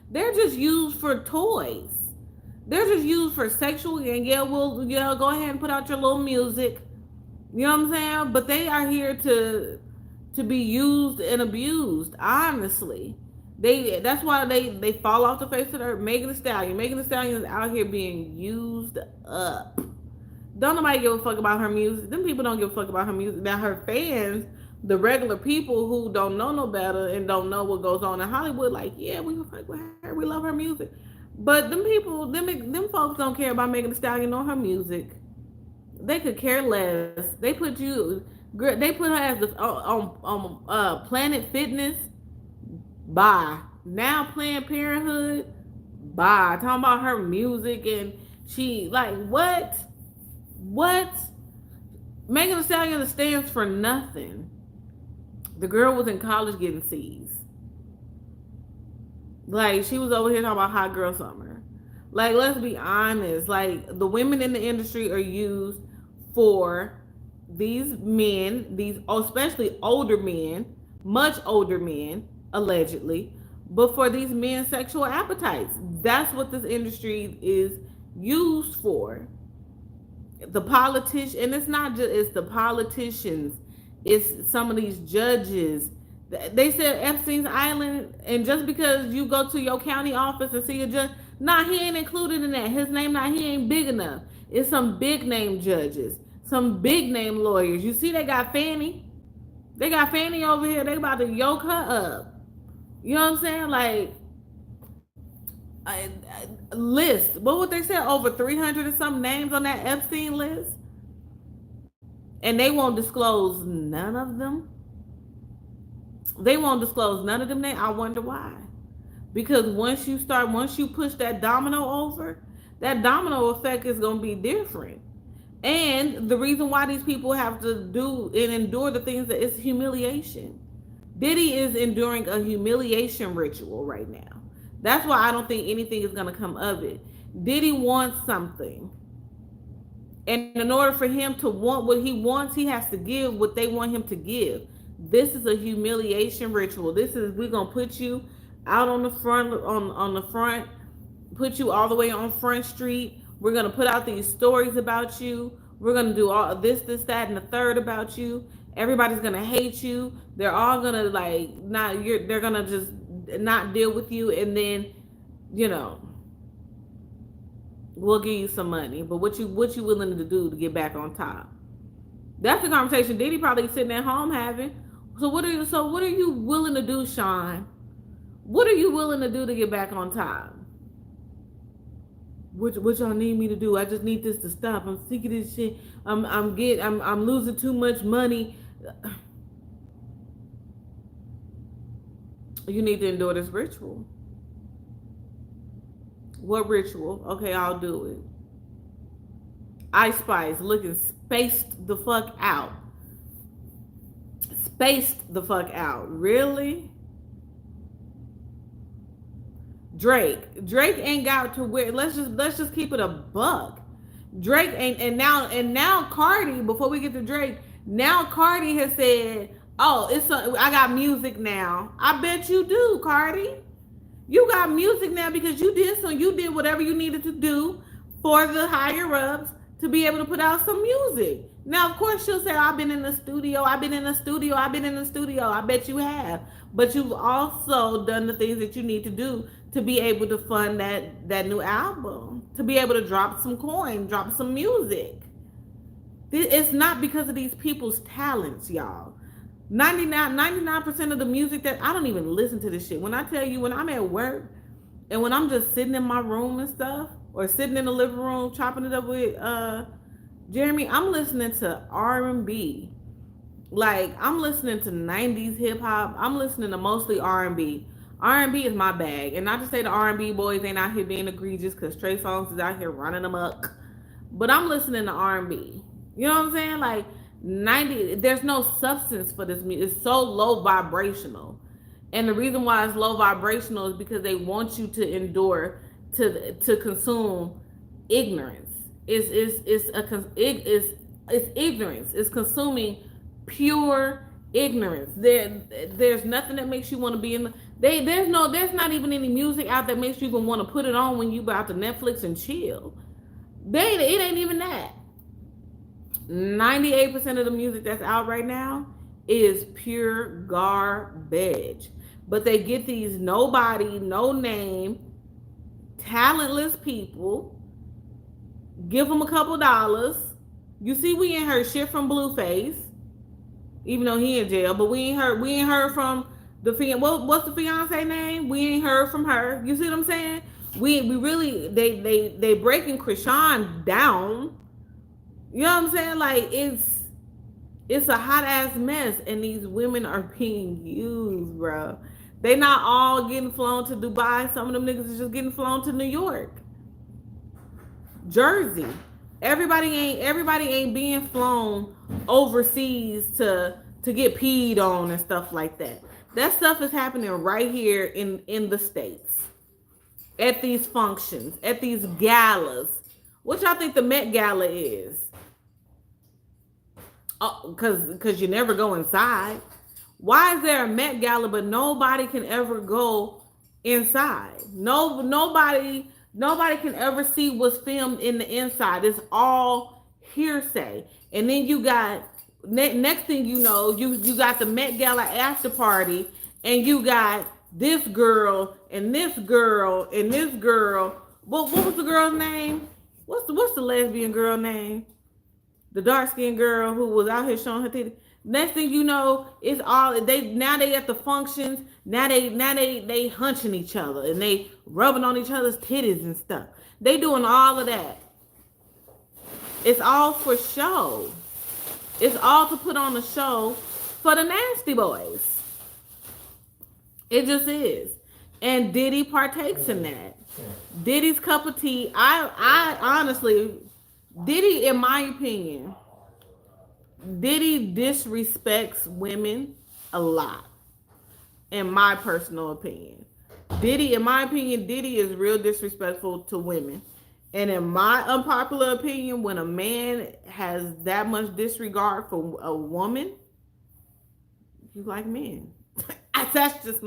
they're just used for toys. They're just used for sexual. And yeah, go ahead and put out your little music. You know what I'm saying? But they are here to be used and abused. Honestly, that's why they fall off the face of the earth. Megan Thee Stallion is out here being used up. Don't nobody give a fuck about her music. Them people don't give a fuck about her music. Now her fans, the regular people who don't know no better and don't know what goes on in Hollywood, like, yeah, we fuck with her. We love her music. But them people, them folks don't care about Megan Thee Stallion or her music. They could care less. They put her as on Planet Fitness. Bye. Now Planned Parenthood. Bye. Talking about her music, and she, like, what? What? Megan Thee Stallion stands for nothing. The girl was in college getting C's. Like, she was over here talking about hot girl summer. Like, let's be honest. Like, the women in the industry are used for these men, especially older men, much older men, allegedly, but for these men's sexual appetites. That's what this industry is used for. The politician, and it's not just, it's the politicians, it's some of these judges. They said Epstein's Island, and just because you go to your county office and see a judge, nah, he ain't included in that. His name, nah, he ain't big enough. It's some big name judges, some big name lawyers. You see, they got Fanny. They got Fanny over here. They about to yoke her up. You know what I'm saying? Like, list. What would they say? Over 300 and some names on that Epstein list, and they won't disclose none of them. They won't disclose none of them. I wonder why. Because once you push that domino over, that domino effect is going to be different. And the reason why these people have to do and endure the things that is humiliation. Diddy is enduring a humiliation ritual right now. That's why I don't think anything is going to come of it. Diddy wants something. And in order for him to want what he wants, he has to give what they want him to give. This is a humiliation ritual. We're going to put you out on the front, on the front, put you all the way on Front Street. We're going to put out these stories about you. We're going to do all this, that, and the third about you. Everybody's going to hate you. They're all going to they're going to just not deal with you. And then, we'll give you some money. But what you willing to do to get back on top? That's the conversation Diddy probably sitting at home having. So what are you willing to do, Sean? What are you willing to do to get back on top? What y'all need me to do? I just need this to stop. I'm sick of this shit. I'm losing too much money. You need to endure this ritual. What ritual? Okay, I'll do it. Ice Spice looking spaced the fuck out. Spaced the fuck out. Really? Drake ain't got to wear. Let's just keep it a buck. Drake ain't, and now Cardi. Before we get to Drake, now Cardi has said, "Oh, I got music now." I bet you do, Cardi. You got music now because you did whatever you needed to do for the higher ups to be able to put out some music. Now, of course, she'll say, I've been in the studio. I bet you have. But you've also done the things that you need to do to be able to fund that new album, to be able to drop some coin, drop some music. It's not because of these people's talents, y'all. 99% of the music that I don't even listen to this shit. When I tell you, when I'm at work and when I'm just sitting in my room and stuff, or sitting in the living room chopping it up with Jeremy, I'm listening to R&B. Like, I'm listening to 90s hip hop. I'm listening to mostly R&B. R&B is my bag. And not to say the R&B boys ain't out here being egregious, because Trey Songz is out here running amok. But I'm listening to R&B. You know what I'm saying? Like, there's no substance for this music. It's so low vibrational. And the reason why it's low vibrational is because they want you to endure to consume ignorance. It's ignorance. It's consuming pure ignorance. There's nothing that makes you want to be in there's not even any music out that makes you even want to put it on when you about to Netflix and chill. It ain't even that. 98% of the music that's out right now is pure garbage. But they get these nobody, no name, talentless people, give them a couple dollars. You see, we ain't heard shit from Blueface, even though he in jail. But we ain't heard from the what's the fiance name? We ain't heard from her. You see what I'm saying? We really they breaking Krishan down. You know what I'm saying? Like, it's a hot ass mess, and these women are being used, bro. They not all getting flown to Dubai. Some of them niggas is just getting flown to New York, Jersey. Everybody ain't being flown overseas to get peed on and stuff like that. That stuff is happening right here in the States. At these functions, at these galas. What y'all think the Met Gala is? Oh, cause you never go inside. Why is there a Met Gala but nobody can ever go inside? Nobody can ever see what's filmed in the inside. It's all hearsay. And then you got next thing you know, you got the Met Gala after party, and you got this girl and this girl and this girl. What was the girl's name? What's the lesbian girl name? The dark skinned girl who was out here showing her titties. Next thing you know, it's all they at the functions. Now they hunching each other and they rubbing on each other's titties and stuff. They doing all of that. It's all for show. It's all to put on a show for the nasty boys. It just is. And Diddy partakes in that. Diddy's cup of tea. I honestly, Diddy, in my opinion, Diddy disrespects women a lot. In my personal opinion. Diddy is real disrespectful to women. And in my unpopular opinion, when a man has that much disregard for a woman, you like men. That's just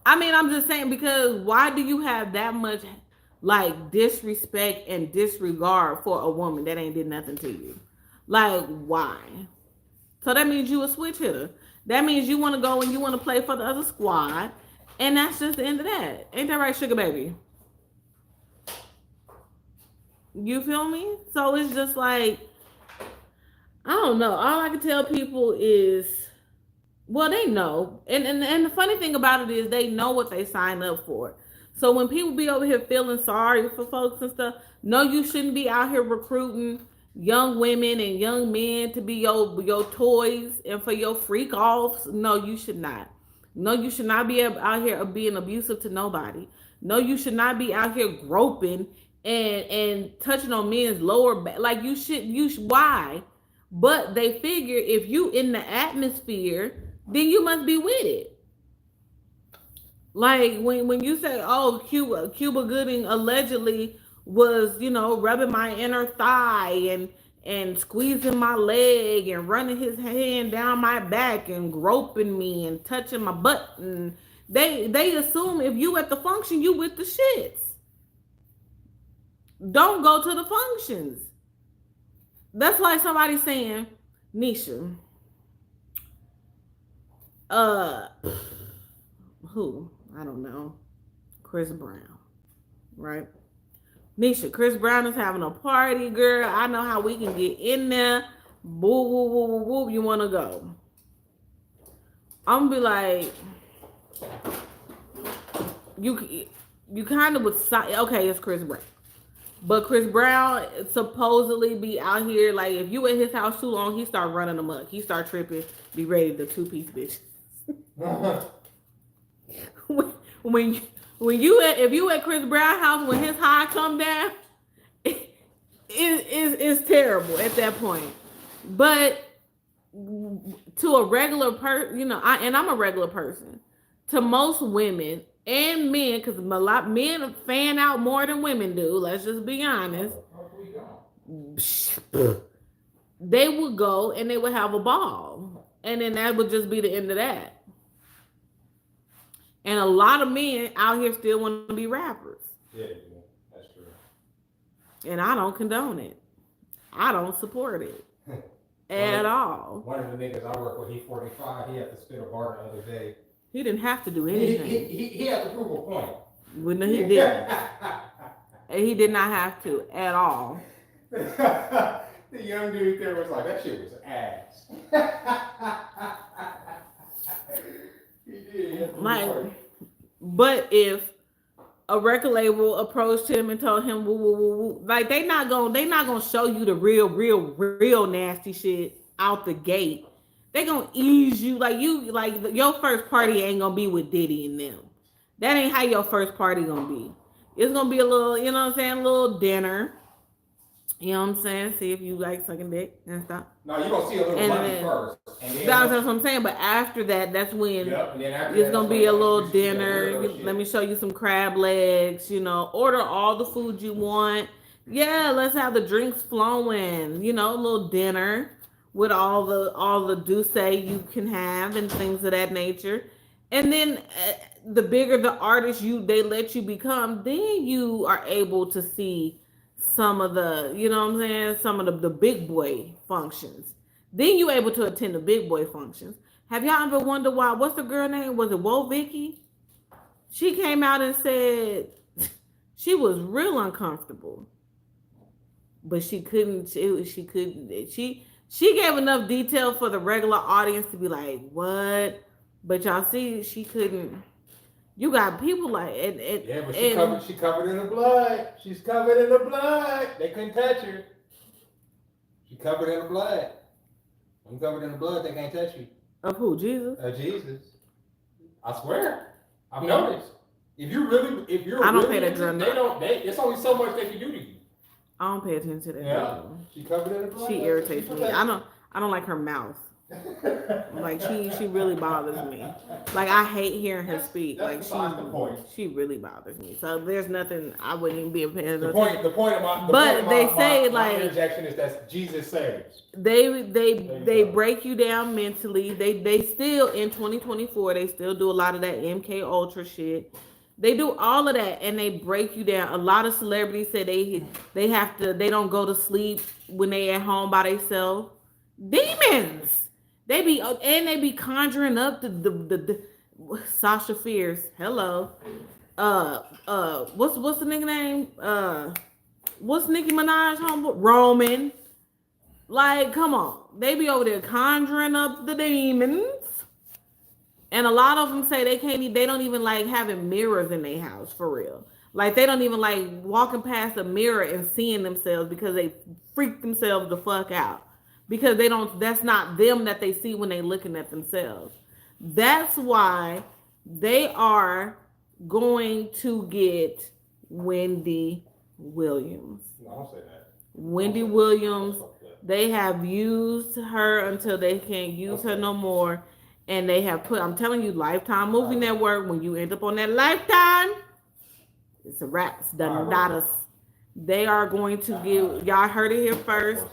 I'm just saying, because why do you have that much like disrespect and disregard for a woman that ain't did nothing to you? Like, why? So that means you a switch hitter. That means you want to go and you want to play for the other squad. And that's just the end of that. Ain't that right, sugar baby? You feel me? So it's just like, I don't know. All I can tell people is, well, they know. And the funny thing about it is they know what they signed up for. So when people be over here feeling sorry for folks and stuff, no, you shouldn't be out here recruiting young women and young men to be your toys and for your freak offs. No, you should not. No, you should not be out here being abusive to nobody. No, you should not be out here groping and touching on men's lower back. Like you should why? But they figure if you in the atmosphere, then you must be with it. Like when you say, oh, Cuba Gooding allegedly was, rubbing my inner thigh and squeezing my leg and running his hand down my back and groping me and touching my butt, and they assume if you at the function, you with the shits. Don't go to the functions. That's like somebody saying, Nisha, who? I don't know. Chris Brown, right? Nisha, Chris Brown is having a party, girl. I know how we can get in there. Boo, woo, woo, woo, woo. You want to go? I'm going to be like, you kind of would, okay, it's Chris Brown. But Chris Brown supposedly be out here, like, if you at his house too long, he start running amok. He start tripping, be ready to two-piece bitch. If you at Chris Brown house when his high come down, it's terrible at that point. But to a regular person, I'm a regular person. To most women and men, because a lot men fan out more than women do. Let's just be honest. They would go and they would have a ball, and then that would just be the end of that. And a lot of men out here still want to be rappers. Yeah, that's true. And I don't condone it. I don't support it at all. One of the niggas I work with, he 45. He had to spit a bar the other day. He didn't have to do anything. He had to prove a point. Well, no, he didn't. He did not have to at all. The young dude there was like, that shit was ass. But if a record label approached him and told him woo woo woo woo, like they not gonna show you the real nasty shit out the gate. They gonna ease you like your first party ain't gonna be with Diddy and them. That ain't how your first party gonna be. It's gonna be a little, a little dinner. You know what I'm saying? See if you like sucking dick and stuff. No, you're gonna see a little And money then- first. And then That's what I'm saying. But after that, that's when yep, and then after it's that, gonna that's be a when little you see that dinner. weirdo shit. Let me show you some crab legs. You know, order all the food you want. Yeah, let's have the drinks flowing. You know, a little dinner with all the douce you can have and things of that nature. And then the bigger the artist they let you become, then you are able to see some of the, you know what I'm saying, some of the big boy functions. Then you able to attend the big boy functions. Have y'all ever wondered why? What's the girl name? Was it Woe Vicky? She came out and said she was real uncomfortable, but she couldn't. She couldn't. She gave enough detail for the regular audience to be like, "What?" But y'all see, she couldn't. You got people like yeah, but she covered in the blood. She's covered in the blood. They couldn't touch her. She covered in the blood. When you covered in the blood, they can't touch you. Of who? Jesus? Jesus. I swear. I've noticed. If you're I don't really pay that into- girl they don't. It's only so much they can do to you. I don't pay attention to that. Yeah. Girl. She covered in the blood. She irritates me. I don't like her mouth. Like she really bothers me. Like I hate hearing her speak. That's Like the point. she really bothers me. So there's nothing I wouldn't even be a fan of. The point of my my interjection is that Jesus saves. They break you down mentally. They still in 2024 they still do a lot of that MK Ultra shit. They do all of that and they break you down. A lot of celebrities say they don't go to sleep when they at home by themselves. Demons. They be conjuring up the Sasha Fierce. Hello. What's the nigga name? What's Nicki Minaj homeboy? Roman. Like, come on. They be over there conjuring up the demons. And a lot of them say they don't even like having mirrors in their house for real. Like they don't even like walking past a mirror and seeing themselves because they freak themselves the fuck out. Because that's not them that they see when they looking at themselves. That's why they are going to get Wendy Williams. No, don't say that. Wendy Williams, they have used her until they can't use her no more. And they have I'm telling you, Lifetime Movie Network, when you end up on that Lifetime, it's a wrap. It's done, not us. They are going to give, y'all heard it here first.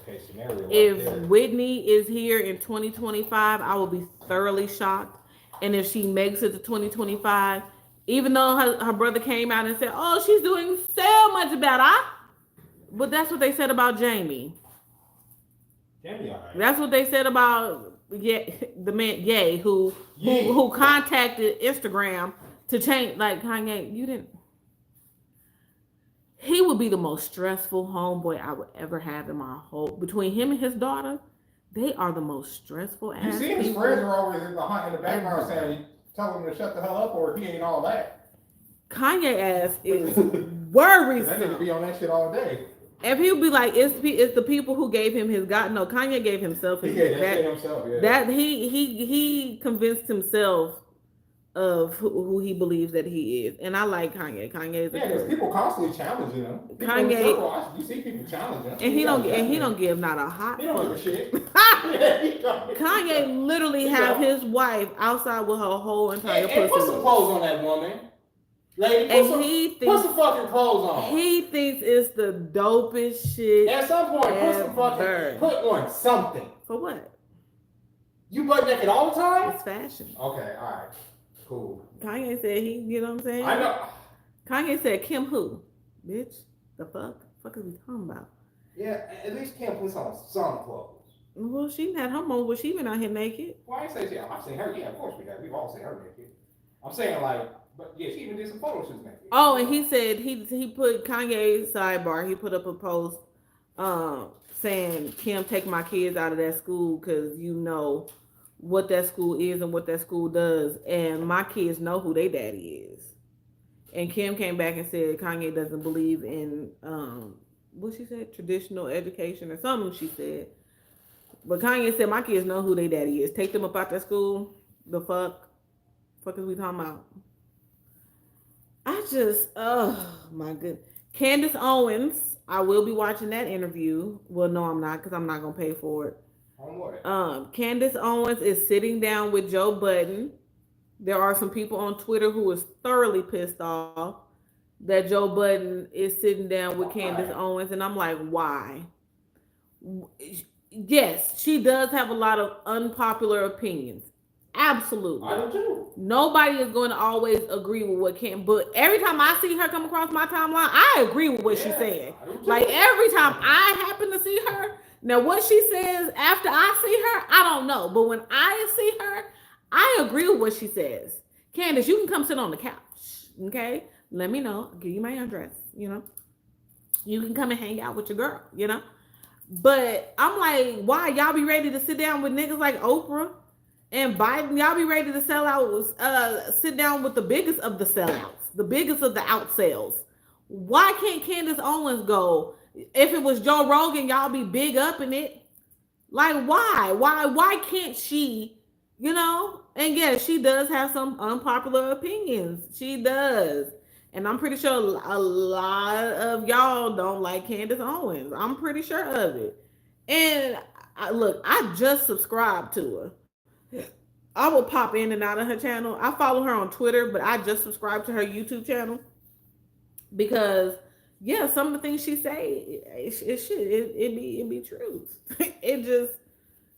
If Whitney is here in 2025, I will be thoroughly shocked. And if she makes it to 2025, even though her brother came out and said, oh, she's doing so much better. But that's what they said about Jamie. Jamie, all right. That's what they said about the man Ye, who contacted Instagram to change. Like, Kanye, you didn't. He would be the most stressful homeboy I would ever have in my whole. Between him and his daughter, they are the most stressful ass. You see his friends are always in the background saying, tell him to shut the hell up or he ain't all that. Kanye ass is worrisome. That nigga be on that shit all day. And people be like, it's the people who gave him his God. No, Kanye gave himself his. He gave that himself. Yeah. That he convinced himself of who he believes that he is, and I like Kanye. Kanye is because people constantly challenging him. Kanye, you see people challenging him, and he don't give not a hot. He don't give a shit. Kanye literally have his wife outside with her whole entire pussy. Put some clothes on that woman, lady. Put some fucking clothes on. He thinks it's the dopest shit. At some point, put on something. For what? You butt naked all the time? It's fashion. Okay, all right. Cool. Kanye said you know what I'm saying? I know. Kanye said, Kim who? Bitch, the fuck? What are we talking about? Yeah, at least Kim puts on some clothes. Well, she had her moment where she been out here naked. Well, I ain't say I've seen her. Yeah, of course we have. We've all seen her naked. I'm saying like, but yeah, she even did some photo shoots naked. Oh, and he said he put Kanye's sidebar. He put up a post saying, Kim, take my kids out of that school because you know what that school is and what that school does, and my kids know who their daddy is. And Kim came back and said Kanye doesn't believe in what she said, traditional education or something she said. But Kanye said my kids know who their daddy is. Take them up out that school. The fuck is we talking about? I just, oh my goodness. Candace Owens I will be watching that interview. Well, no, I'm not because I'm not gonna pay for it. On what? Candace Owens is sitting down with Joe Budden. There are some people on Twitter who is thoroughly pissed off that Joe Budden is sitting down with Candace Owens, and I'm like, why? Yes, she does have a lot of unpopular opinions. Absolutely. I do too. Nobody is going to always agree with what Kim, but every time I see her come across my timeline, I agree with what she's saying. Like every time I happen to see her, now what she says after I see her, I don't know. But when I see her, I agree with what she says. Candace, you can come sit on the couch, okay? Let me know. I'll give you my address, you know? You can come and hang out with your girl, you know? But I'm like, why? Y'all be ready to sit down with niggas like Oprah and Biden? Y'all be ready to sell out, sit down with the biggest of the sellouts, the biggest of the outsales. Why can't Candace Owens go? If it was Joe Rogan, y'all be big up in it. Like, why? Why can't she, you know? And yeah, she does have some unpopular opinions. She does. And I'm pretty sure a lot of y'all don't like Candace Owens. I'm pretty sure of it. And look, I just subscribed to her. I will pop in and out of her channel. I follow her on Twitter, but I just subscribed to her YouTube channel because, yeah, some of the things she say, it be truth. It just,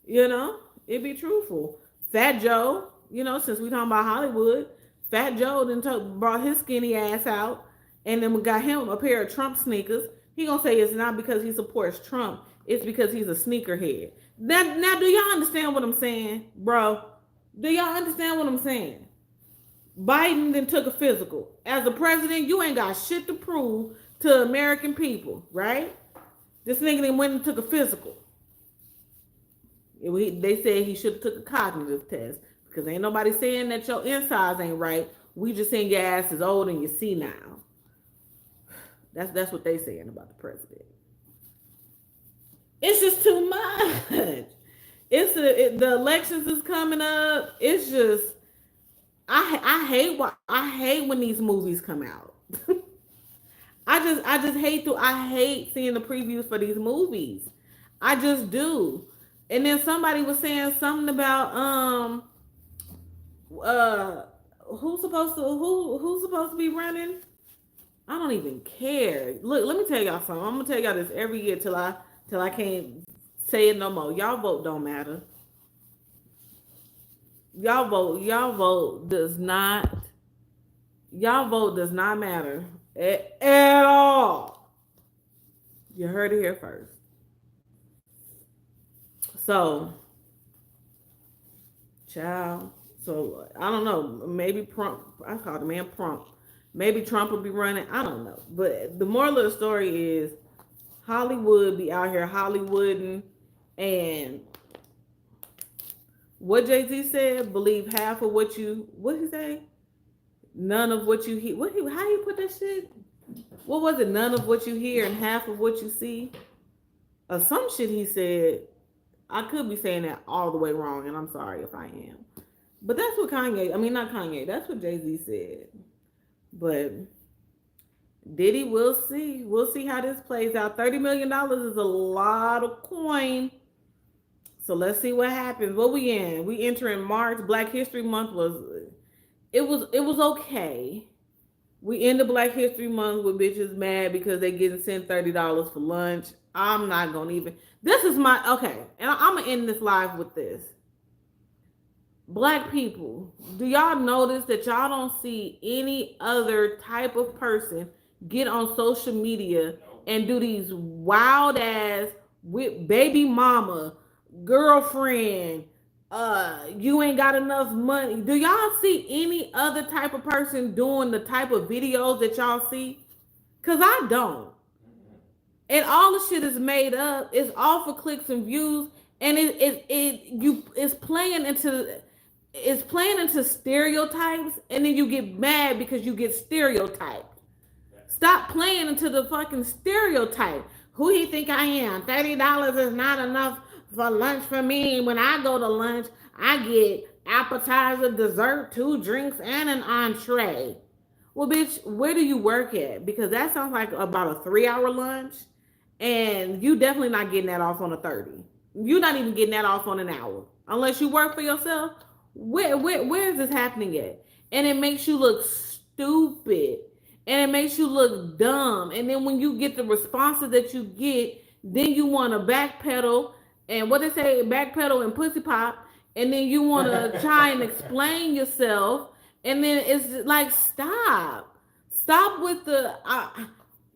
you know, it be truthful. Fat Joe, you know, since we talking about Hollywood, Fat Joe then brought his skinny ass out, and then we got him a pair of Trump sneakers. He gonna say it's not because he supports Trump, it's because he's a sneakerhead. Now, do y'all understand what I'm saying, bro? Do y'all understand what I'm saying? Biden then took a physical. As a president, you ain't got shit to prove to American people, right? This nigga then went and took a physical. They said he should have took a cognitive test. Because ain't nobody saying that your insides ain't right. We just saying your ass is old and you see now. That's what they saying about the president. It's just too much. The elections is coming up. It's just I hate when these movies come out. I just hate seeing the previews for these movies. I just do. And then somebody was saying something about who's supposed to be running? I don't even care. Look, let me tell y'all something. I'm gonna tell y'all this every year till I can't say it no more. Y'all vote don't matter. Y'all vote does not matter at all. You heard it here first. So, child. So I don't know. Maybe Trump. I call the man Trump. Maybe Trump will be running. I don't know. But the moral of the story is Hollywood be out here Hollywooding, and what Jay-Z said, believe half of what you. What he say? None of what you hear. How you put that shit? What was it? None of what you hear and half of what you see. Or some shit he said. I could be saying that all the way wrong, and I'm sorry if I am. But that's what not Kanye, that's what Jay-Z said. But Diddy, we'll see. We'll see how this plays out. $30 million is a lot of coin. So let's see what happens. What we in? We entering March. Black History Month was okay. We end the Black History Month with bitches mad because they getting sent $30 for lunch. I'm not gonna even. This is okay, and I'm gonna end this live with this. Black people, do y'all notice that y'all don't see any other type of person get on social media and do these wild ass with baby mama, girlfriend, you ain't got enough money? Do y'all see any other type of person doing the type of videos that y'all see? Because I don't. And all the shit is made up. It's all for clicks and views. And it's playing into stereotypes, and then you get mad because you get stereotyped. Stop playing into the fucking stereotype. Who he think I am? $30 is not enough for lunch for me. When I go to lunch, I get appetizer, dessert, 2 drinks, and an entree. Well, bitch, where do you work at? Because that sounds like about a 3-hour lunch. And you definitely not getting that off on a 30. You're not even getting that off on an hour. Unless you work for yourself. Where is this happening at? And it makes you look stupid. And it makes you look dumb. And then when you get the responses that you get, then you want to backpedal. And what they say, backpedal and pussy pop. And then you want to try and explain yourself. And then it's like, stop. Stop with the...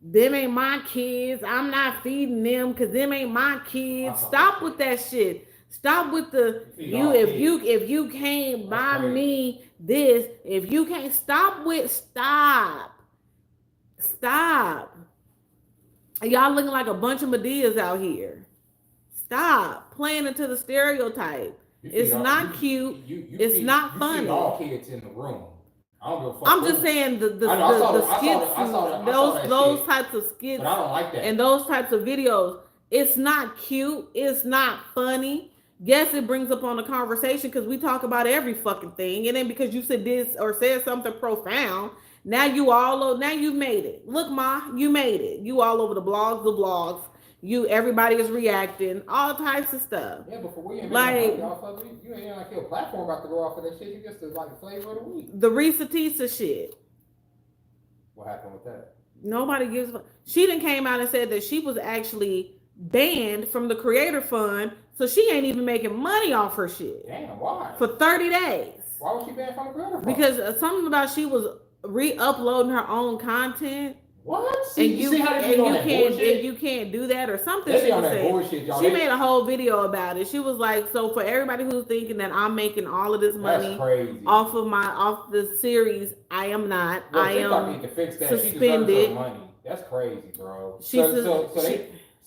them ain't my kids. I'm not feeding them because them ain't my kids. Stop with that shit. Stop with the if you can't buy me this, if you can't stop. Y'all looking like a bunch of Medeas out here. Stop playing into the stereotype. It's not cute. It's not funny. All kids in the room. I'm just saying the skits, those types of skits, but I don't like that. And those types of videos. It's not cute. It's not funny. Yes, it brings up on the conversation because we talk about every fucking thing, and then because you said this or said something profound, now you've made it. Look, Ma, you made it. You all over the blogs. Everybody is reacting, all types of stuff. Yeah, but for we ain't like you ain't like your platform about to go off of that shit. You just like the flavor of the week. The Risa Tisa shit. What happened with that? Nobody gives. She done came out and said that she was actually banned from the Creator Fund, so she ain't even making money off her shit. Damn, why? For 30 days. Why was she banned from the Creator Fund? Because something about she was re-uploading her own content. What? And you can't do that or something. She was saying. She made a whole video about it. She was like, so for everybody who's thinking that I'm making all of this money off the series, I am not. Well, I am suspended. Money. That's crazy, bro. So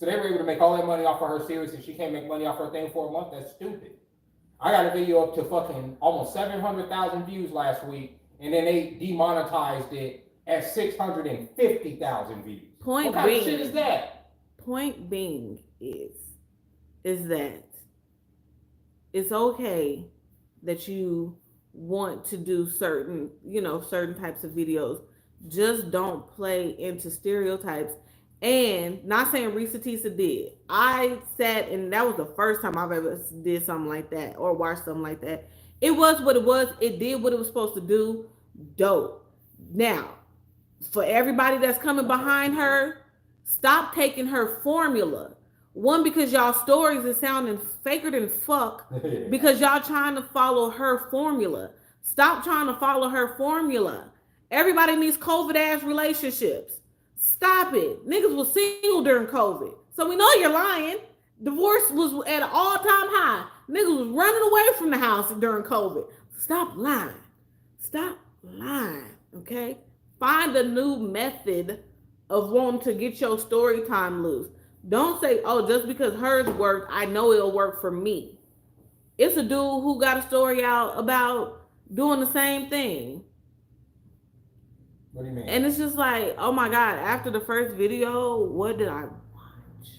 they were able to make all that money off of her series, and she can't make money off her thing for a month. That's stupid. I got a video up to fucking almost 700,000 views last week, and then they demonetized it at 650,000 views. What kind of shit is that? Point being is that it's okay that you want to do certain types of videos. Just don't play into stereotypes. And not saying Risa Tisa did. I sat, and that was the first time I've ever did something like that or watched something like that. It was what it was. It did what it was supposed to do. Dope. Now, for everybody that's coming behind her, stop taking her formula. One, because y'all stories is sounding faker than fuck because y'all trying to follow her formula. Stop trying to follow her formula. Everybody needs COVID-ass relationships. Stop it. Niggas was single during COVID. So we know you're lying. Divorce was at an all-time high. Niggas was running away from the house during COVID. Stop lying. Stop lying, okay? Find a new method of wanting to get your story time loose. Don't say, oh, just because hers worked, I know it'll work for me. It's a dude who got a story out about doing the same thing. What do you mean? And it's just like, oh my God, after the first video, what did I watch?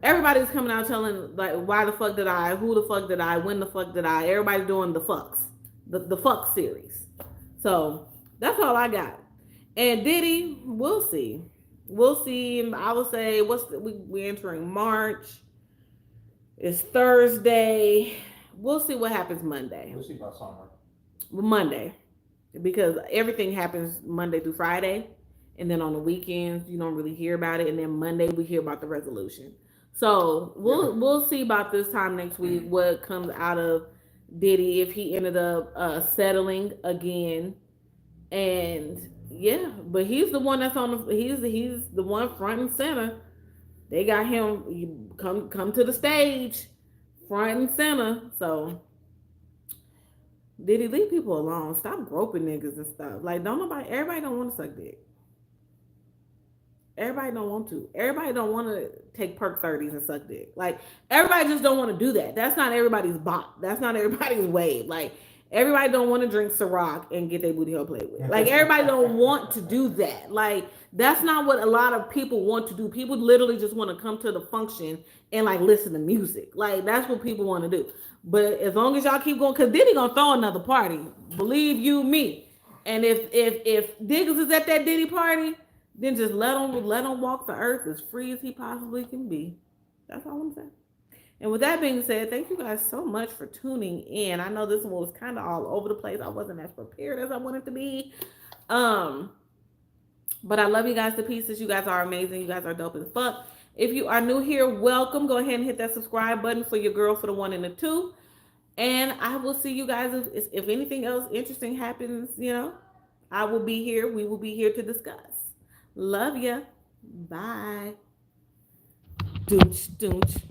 Everybody's coming out telling, like, why the fuck did I, who the fuck did I, when the fuck did I? Everybody's doing the fucks, the fuck series. So that's all I got. And Diddy, we'll see. We'll see. I would say, we're entering March. It's Thursday. We'll see what happens Monday. We'll see about summer. Monday. Because everything happens Monday through Friday. And then on the weekends, you don't really hear about it. And then Monday, we hear about the resolution. So we'll see about this time next week what comes out of Diddy, if he ended up settling again. And yeah, but he's the one that's on the he's the one front and center. They got him come to the stage front and center. So Diddy, leave people alone. Stop groping niggas and stuff. Like, everybody don't want to suck dick. Everybody don't want to. Everybody don't want to take perk 30s and suck dick. Like, everybody just don't want to do that. That's not everybody's bot. That's not everybody's wave. Like, everybody don't want to drink Ciroc and get their booty hole played with. Like, everybody don't want to do that. Like, that's not what a lot of people want to do. People literally just want to come to the function and, like, listen to music. Like, that's what people want to do. But as long as y'all keep going, because Diddy gonna throw another party. Believe you me. And if Diggers is at that Diddy party, Then just let him walk the earth as free as he possibly can be. That's all I'm saying. And with that being said, thank you guys so much for tuning in. I know this one was kind of all over the place. I wasn't as prepared as I wanted to be. But I love you guys to pieces. You guys are amazing. You guys are dope as fuck. If you are new here, welcome. Go ahead and hit that subscribe button for your girl for the 1 and the 2. And I will see you guys if anything else interesting happens, I will be here. We will be here to discuss. Love ya. Bye. Doonch, doonch.